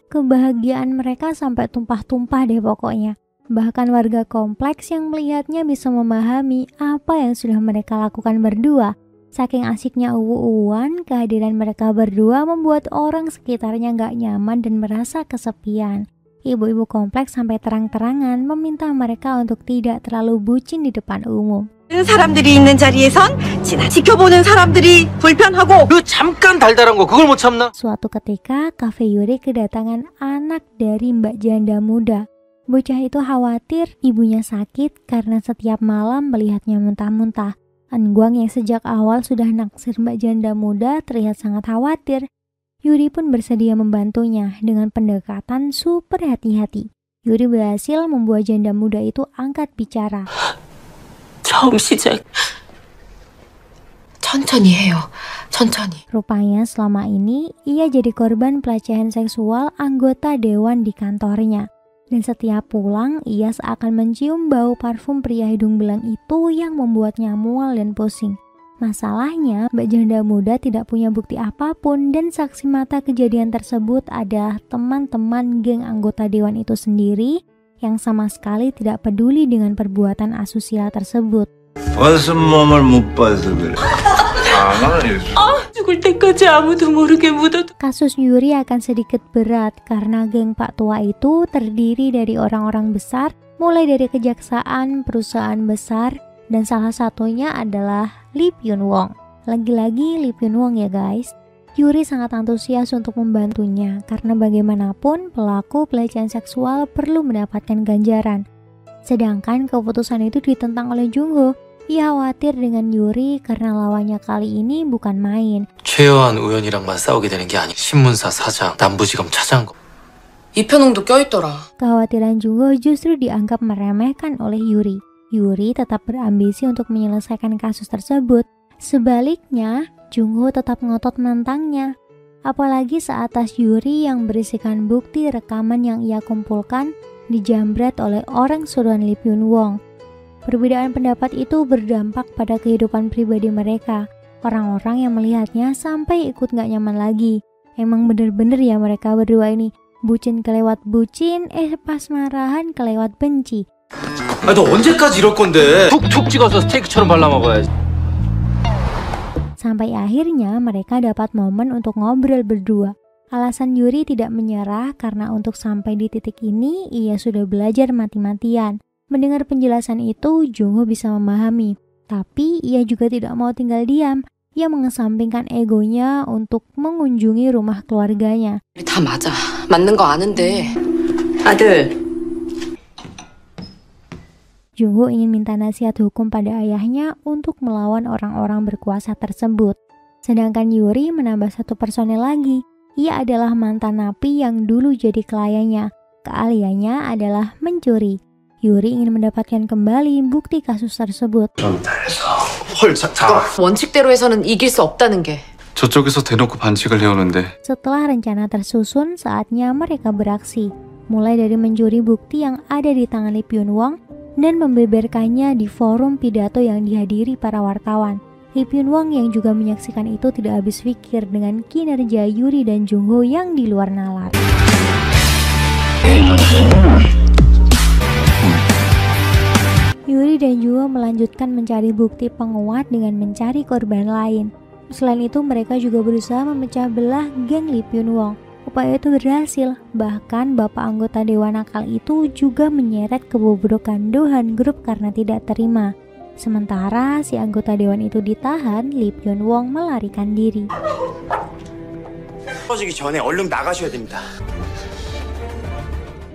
Speaker 1: Kebahagiaan mereka sampai tumpah-tumpah deh pokoknya. Bahkan warga kompleks yang melihatnya bisa memahami apa yang sudah mereka lakukan berdua. Saking asiknya uwu-uwan, kehadiran mereka berdua membuat orang sekitarnya gak nyaman dan merasa kesepian. Ibu-ibu kompleks sampai terang-terangan meminta mereka untuk tidak terlalu bucin di depan umum.
Speaker 10: 사람들이 있는 자리에선 지켜보는 사람들이 불편하고
Speaker 3: 그 잠깐 달달한 거 그걸 못 참나?
Speaker 1: Suatu ketika, kafe Yuri kedatangan anak dari Mbak Janda muda. Bocah itu khawatir ibunya sakit karena setiap malam melihatnya muntah-muntah. Angguang yang sejak awal sudah naksir Mbak Janda muda terlihat sangat khawatir. Yuri pun bersedia membantunya dengan pendekatan super hati-hati. Yuri berhasil membuat janda muda itu angkat bicara.
Speaker 2: 처음 시작. 천천히 해요. 천천히.
Speaker 1: Rupanya selama ini ia jadi korban pelecehan seksual anggota dewan di kantornya. Dan setiap pulang ia seakan mencium bau parfum pria hidung belang itu yang membuatnya mual dan pusing. Masalahnya, Mbak Janda muda tidak punya bukti apapun dan saksi mata kejadian tersebut adalah teman-teman geng anggota dewan itu sendiri yang sama sekali tidak peduli dengan perbuatan asusila tersebut.
Speaker 2: 죽을 때까지 아무도 모르게 묻어도.
Speaker 1: Kasus Yuri akan sedikit berat karena geng Pak Tua itu terdiri dari orang-orang besar, mulai dari kejaksaan, perusahaan besar, dan salah satunya adalah Lee Byun Wong. Lagi-lagi Lee Byun Wong ya guys. Yuri sangat antusias untuk membantunya karena bagaimanapun pelaku pelecehan seksual perlu mendapatkan ganjaran. Sedangkan keputusan itu ditentang oleh Jung Ho. Ia khawatir dengan Yuri karena lawannya kali ini bukan main.
Speaker 3: 최여한 우연이랑만 싸우게 되는 게 아니. 신문사 사장, 남부지검 차장.
Speaker 2: 이편홍도 껴있더라.
Speaker 1: Kekhawatiran Jung Ho justru dianggap meremehkan oleh Yuri. Yuri tetap berambisi untuk menyelesaikan kasus tersebut. Sebaliknya, Jungho tetap ngotot menentangnya. Apalagi saat tas Yuri yang berisikan bukti rekaman yang ia kumpulkan dijambret oleh orang suruhan Lee Byung Wong. Perbedaan pendapat itu berdampak pada kehidupan pribadi mereka. Orang-orang yang melihatnya sampai ikut gak nyaman lagi. Emang bener-bener ya mereka berdua ini. Bucin kelewat bucin, pas marahan kelewat benci.
Speaker 3: 너 언제까지 이럴 건데? 툭툭 찍어서 스테이크처럼 발라 먹어야지.
Speaker 1: Sampai akhirnya mereka dapat momen untuk ngobrol berdua. Alasan Yuri tidak menyerah karena untuk sampai di titik ini ia sudah belajar mati-matian. Mendengar penjelasan itu, Jungho bisa memahami. Tapi ia juga tidak mau tinggal diam. Ia mengesampingkan egonya untuk mengunjungi rumah keluarganya.
Speaker 2: 다 맞아. 맞는 거 아는데.
Speaker 10: 아들,
Speaker 1: Jungho ingin minta nasihat hukum pada ayahnya untuk melawan orang-orang berkuasa tersebut. Sedangkan Yuri menambah satu personel lagi. Ia adalah mantan napi yang dulu jadi kliennya. Keahliannya adalah mencuri. Yuri ingin mendapatkan kembali bukti kasus tersebut.
Speaker 2: 원칙대로 해서는 이길 수 없다는 게.
Speaker 7: 저쪽에서 대놓고 반칙을 해오는데
Speaker 1: Setelah rencana tersusun, saatnya mereka beraksi. Mulai dari mencuri bukti yang ada di tangan Lee Byung Wong dan membeberkannya di forum pidato yang dihadiri para wartawan. Lee Byung Wong yang juga menyaksikan itu tidak habis pikir dengan kinerja Yuri dan Jungho yang di luar nalar. Yuri dan Jungho melanjutkan mencari bukti penguat dengan mencari korban lain. Selain itu mereka juga berusaha memecah belah geng Lee Byung Wong. Upaya itu berhasil, bahkan bapak anggota dewan nakal itu juga menyeret kebobrokan Dohan Group karena tidak terima. Sementara si anggota dewan itu ditahan, Lee Byung Wong melarikan diri.
Speaker 6: 터지기 전에 얼른 나가셔야 됩니다.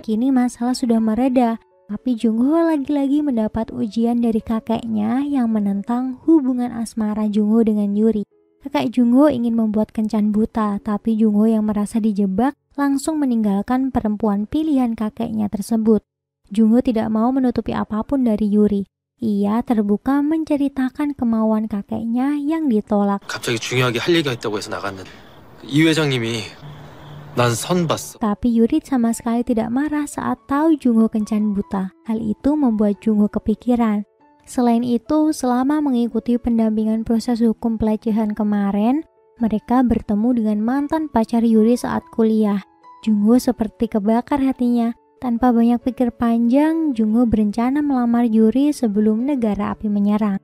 Speaker 1: Kini masalah sudah mereda, tapi Jungho lagi-lagi mendapat ujian dari kakeknya yang menentang hubungan asmara Jungho dengan Yuri. Kakak Jungho ingin membuat kencan buta, tapi Jungho yang merasa dijebak langsung meninggalkan perempuan pilihan kakeknya tersebut. Jungho tidak mau menutupi apapun dari Yuri. Ia terbuka menceritakan kemauan kakeknya yang ditolak.
Speaker 3: 갑자기 중요하게 할 얘기가 있다고 해서 나갔는데 이 회장님이 난 선 봤어.
Speaker 1: Tapi Yuri sama sekali tidak marah saat tahu Jungho kencan buta. Hal itu membuat Jungho kepikiran. Selain itu, selama mengikuti pendampingan proses hukum pelecehan kemarin, mereka bertemu dengan mantan pacar Yuri saat kuliah. Jungho seperti kebakar hatinya. Tanpa banyak pikir panjang, Jungho berencana melamar Yuri sebelum negara api menyerang.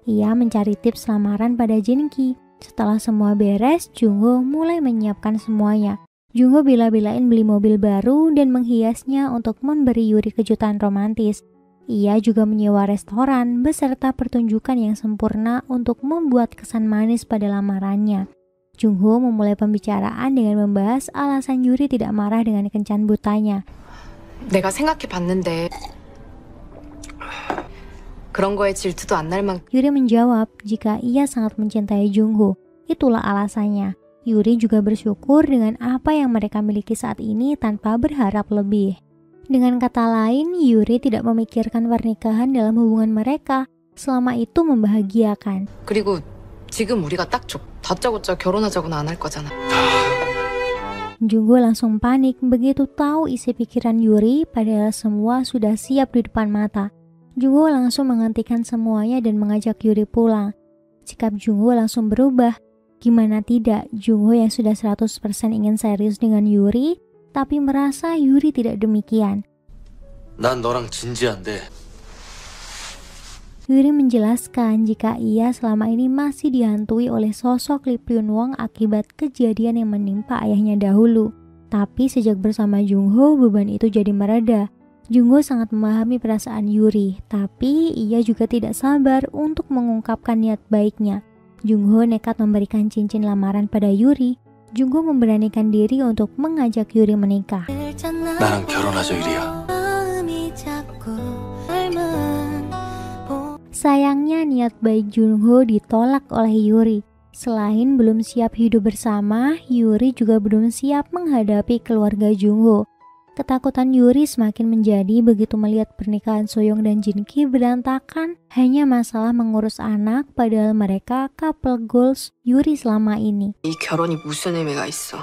Speaker 1: Ia mencari tips lamaran pada Jinki. Setelah semua beres, Jungho mulai menyiapkan semuanya. Jungho bela-belain beli mobil baru dan menghiasnya untuk memberi Yuri kejutan romantis. Ia juga menyewa restoran beserta pertunjukan yang sempurna untuk membuat kesan manis pada lamarannya. Jungho memulai pembicaraan dengan membahas alasan Yuri tidak marah dengan kencan butanya.
Speaker 2: 내가 생각해봤는데 그런 거에 질투도 안 날 만큼.
Speaker 1: Yuri menjawab jika ia sangat mencintai Jungho. Itulah alasannya. Yuri juga bersyukur dengan apa yang mereka miliki saat ini tanpa berharap lebih. Dengan kata lain, Yuri tidak memikirkan pernikahan dalam hubungan mereka. Selama itu membahagiakan.
Speaker 2: 그리고 지금 우리가 딱 다짜고짜 결혼하자고는 안 할 거잖아.
Speaker 1: Jungho langsung panik begitu tahu isi pikiran Yuri, padahal semua sudah siap di depan mata. Jungho langsung menghentikan semuanya dan mengajak Yuri pulang. Sikap Jungho langsung berubah. Gimana tidak, Jungho yang sudah 100% ingin serius dengan Yuri, tapi merasa Yuri tidak demikian.
Speaker 3: 난 너랑 진지한데.
Speaker 1: Yuri menjelaskan jika ia selama ini masih dihantui oleh sosok Lee Byung Wong akibat kejadian yang menimpa ayahnya dahulu. Tapi sejak bersama Jungho, beban itu jadi mereda. Jungho sangat memahami perasaan Yuri, tapi ia juga tidak sabar untuk mengungkapkan niat baiknya. Jungho nekat memberikan cincin lamaran pada Yuri. Jungho memberanikan diri untuk mengajak Yuri menikah.
Speaker 3: 나랑 결혼하자 유리야.
Speaker 1: Sayangnya niat baik Jungho ditolak oleh Yuri. Selain belum siap hidup bersama, Yuri juga belum siap menghadapi keluarga Jungho. Ketakutan Yuri semakin menjadi begitu melihat pernikahan Soyoung dan Jinki berantakan hanya masalah mengurus anak, padahal mereka couple goals Yuri selama ini.
Speaker 2: 이 결혼이 무슨 의미가 있어?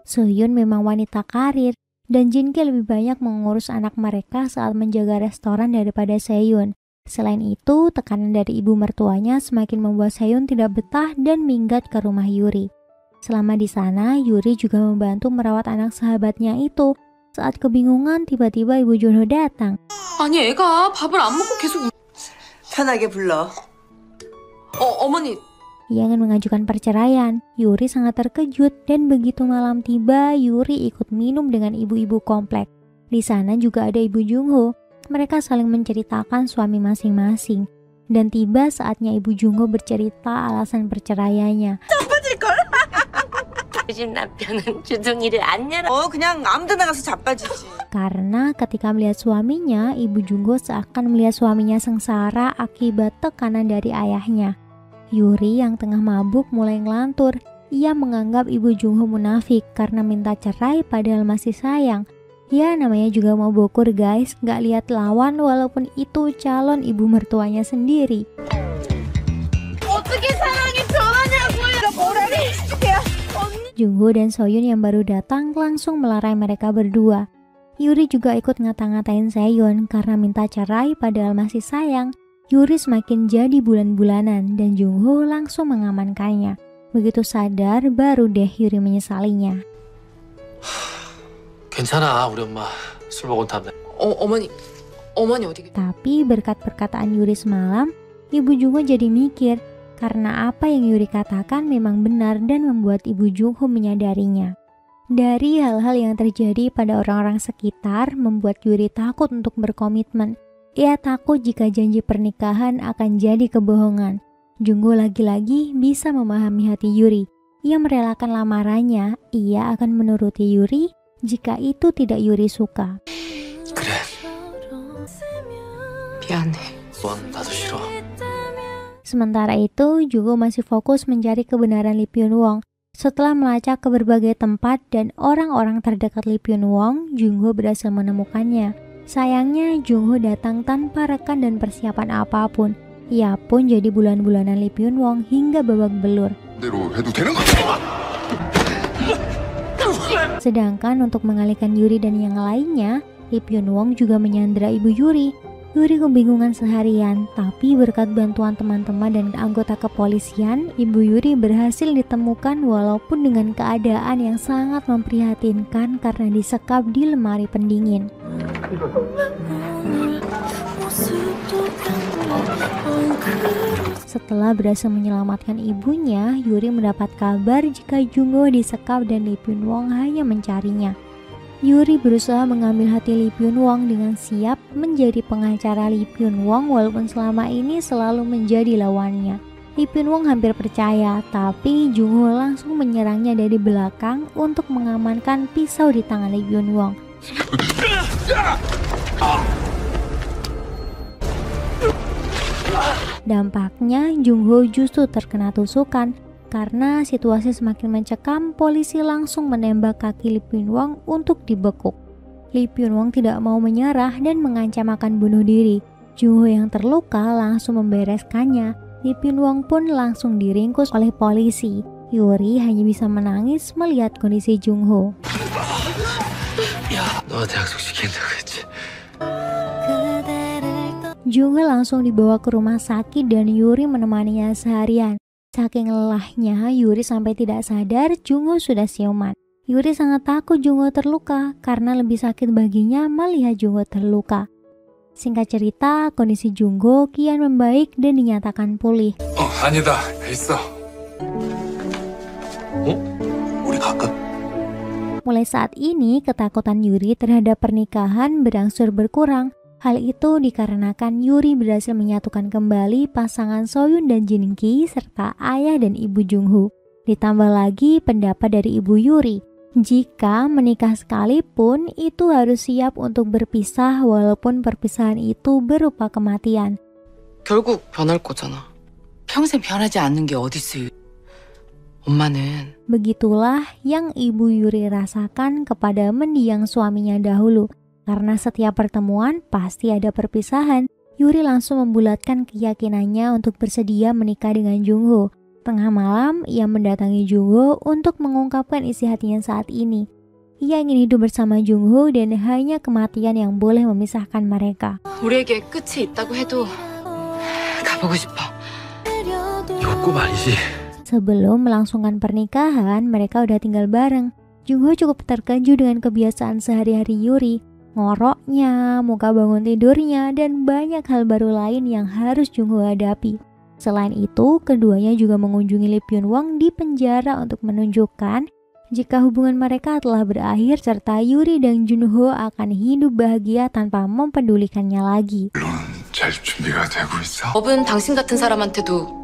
Speaker 1: Sohyun memang wanita karir dan Jinki lebih banyak mengurus anak mereka saat menjaga restoran daripada Sehun. Selain itu, tekanan dari ibu mertuanya semakin membuat Sehun tidak betah dan minggat ke rumah Yuri. Selama di sana, Yuri juga membantu merawat anak sahabatnya itu. Saat kebingungan, tiba-tiba ibu Junho datang.
Speaker 2: 아니 애가 밥을 안 먹고 계속
Speaker 10: 편하게 불러.
Speaker 2: 어머니
Speaker 1: Ia ingin mengajukan perceraian. Yuri sangat terkejut dan begitu malam tiba, Yuri ikut minum dengan ibu-ibu komplek. Di sana juga ada ibu Jungho. Mereka saling menceritakan suami masing-masing. Dan tiba saatnya ibu Jungho bercerita alasan perceraiannya.
Speaker 2: 요즘 남편은 주둥이를 안 열어.
Speaker 10: 그냥 아무 데나 가서 자빠지지.
Speaker 1: Karena ketika melihat suaminya, ibu Jungho seakan melihat suaminya sengsara akibat tekanan dari ayahnya. Yuri yang tengah mabuk mulai ngelantur. Ia menganggap ibu Jungho munafik karena minta cerai padahal masih sayang. Ya namanya juga mau bokur guys, gak lihat lawan walaupun itu calon ibu mertuanya sendiri. Jungho dan Sohyun yang baru datang langsung melerai mereka berdua. Yuri juga ikut ngata-ngatain Sehun karena minta cerai padahal masih sayang. Yuri semakin jadi bulan-bulanan dan Jungho langsung mengamankannya. Begitu sadar, baru deh Yuri menyesalinya.
Speaker 3: 괜찮아, 우리 엄마 술 먹은 다음에.
Speaker 2: 어머니 어디?
Speaker 1: Tapi berkat perkataan Yuri semalam, ibu Jungho jadi mikir karena apa yang Yuri katakan memang benar dan membuat ibu Jungho menyadarinya. Dari hal-hal yang terjadi pada orang-orang sekitar membuat Yuri takut untuk berkomitmen. Ia takut jika janji pernikahan akan jadi kebohongan. Jungho lagi-lagi bisa memahami hati Yuri. Ia merelakan lamarannya, ia akan menuruti Yuri jika itu tidak Yuri suka.
Speaker 3: 그래.
Speaker 2: 미안해.
Speaker 3: 넌 나도 싫어.
Speaker 1: Sementara itu, Jungho masih fokus mencari kebenaran Lee Byung-won. Setelah melacak ke berbagai tempat dan orang-orang terdekat Lee Byung-won, Jungho berhasil menemukannya. Sayangnya, Jungho datang tanpa rekan dan persiapan apapun. Ia pun jadi bulan-bulanan Lee Byung-won hingga babak belur. Sedangkan untuk mengalihkan Yuri dan yang lainnya, Lee Byung-won juga menyandera ibu Yuri. Yuri kebingungan seharian, tapi berkat bantuan teman-teman dan anggota kepolisian, ibu Yuri berhasil ditemukan walaupun dengan keadaan yang sangat memprihatinkan karena disekap di lemari pendingin. Setelah berhasil menyelamatkan ibunya, Yuri mendapat kabar jika Jungho disekap dan Lee Byung-won hanya mencarinya. Yuri berusaha mengambil hati Lee Byung-won dengan siap menjadi pengacara Lee Byung-won walaupun selama ini selalu menjadi lawannya. Lee Byung-won hampir percaya, tapi Jungho langsung menyerangnya dari belakang untuk mengamankan pisau di tangan Lee Byung-won. Dampaknya Jungho justru terkena tusukan. Karena situasi semakin mencekam, polisi langsung menembak kaki Lee Byung-won untuk dibekuk. Lee Byung-won tidak mau menyerah dan mengancam akan bunuh diri. Jungho yang terluka langsung membereskannya. Lee Byung-won pun langsung diringkus oleh polisi. Yuri hanya bisa menangis melihat kondisi Jungho.
Speaker 3: 너한테 약속시킨다고 했지.
Speaker 1: Jungho langsung dibawa ke rumah sakit dan Yuri menemaninya seharian. Saking lelahnya, Yuri sampai tidak sadar Jungho sudah siuman. Yuri sangat takut Jungho terluka karena lebih sakit baginya melihat Jungho terluka. Singkat cerita, kondisi Jungho kian membaik dan dinyatakan pulih.
Speaker 7: 아니다. 있어.
Speaker 4: 우리 갈까?
Speaker 1: Mulai saat ini, ketakutan Yuri terhadap pernikahan berangsur berkurang. Hal itu dikarenakan Yuri berhasil menyatukan kembali pasangan Sohyun dan Jinki serta ayah dan ibu Jungho. Ditambah lagi pendapat dari ibu Yuri, jika menikah sekalipun itu harus siap untuk berpisah walaupun perpisahan itu berupa kematian.
Speaker 11: 결국 변할 거잖아. 평생 변하지 않는 게 어딨어. 엄마는
Speaker 1: Begitulah yang Ibu Yuri rasakan kepada mendiang suaminya dahulu. Karena setiap pertemuan pasti ada perpisahan, Yuri langsung membulatkan keyakinannya untuk bersedia menikah dengan Jungho. Tengah malam, ia mendatangi Jungho untuk mengungkapkan isi hatinya saat ini. Ia ingin hidup bersama Jungho dan hanya kematian yang boleh memisahkan mereka.
Speaker 11: 우리에게 끝이 있다고 해도 가보고 싶어.
Speaker 3: 욕구 말이지.
Speaker 1: Sebelum melangsungkan pernikahan, mereka udah tinggal bareng. Jungho cukup terkejut dengan kebiasaan sehari-hari Yuri. Ngoroknya, muka bangun tidurnya, dan banyak hal baru lain yang harus Jungho hadapi. Selain itu, keduanya juga mengunjungi Lee Byung Won di penjara untuk menunjukkan jika hubungan mereka telah berakhir serta Yuri dan Junho akan hidup bahagia tanpa mempedulikannya lagi.
Speaker 4: 잘 준비가 되고 있어?
Speaker 11: 법은 당신 같은 사람한테도.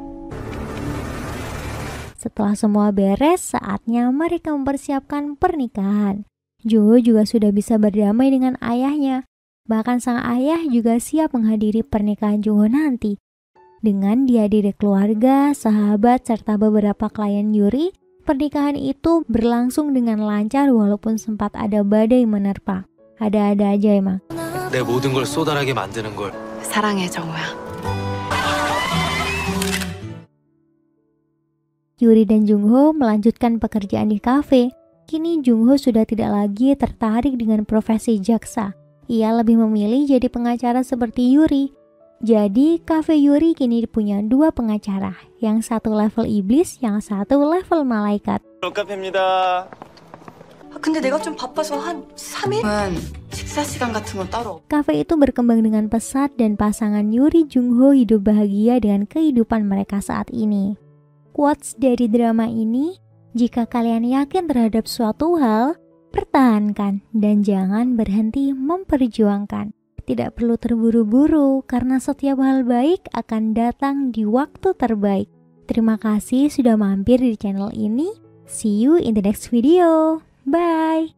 Speaker 1: Setelah semua beres, saatnya mereka mempersiapkan pernikahan. Junho juga sudah bisa berdamai dengan ayahnya. Bahkan sang ayah juga siap menghadiri pernikahan Junho nanti. Dengan dihadiri keluarga, sahabat, serta beberapa klien Yuri, pernikahan itu berlangsung dengan lancar walaupun sempat ada badai menerpa. Ada-ada aja emang.
Speaker 3: 내 모든 걸 쏟아나게 만드는 걸.
Speaker 11: 사랑해, 정우야.
Speaker 1: Yuri dan Jungho melanjutkan pekerjaan di kafe. Kini Jungho sudah tidak lagi tertarik dengan profesi jaksa. Ia lebih memilih jadi pengacara seperti Yuri. Jadi, kafe Yuri kini punya dua pengacara. Yang satu level iblis, yang satu level malaikat.
Speaker 6: 카페입니다.
Speaker 10: 근데 내가 좀 바빠서 한 3일?
Speaker 11: 식사 시간 같은 건 따로.
Speaker 1: Kafe itu berkembang dengan pesat dan pasangan Yuri Jungho hidup bahagia dengan kehidupan mereka saat ini. Quotes dari drama ini, jika kalian yakin terhadap suatu hal, pertahankan dan jangan berhenti memperjuangkan. Tidak perlu terburu-buru karena setiap hal baik akan datang di waktu terbaik. Terima kasih sudah mampir di channel ini. See you in the next video. Bye.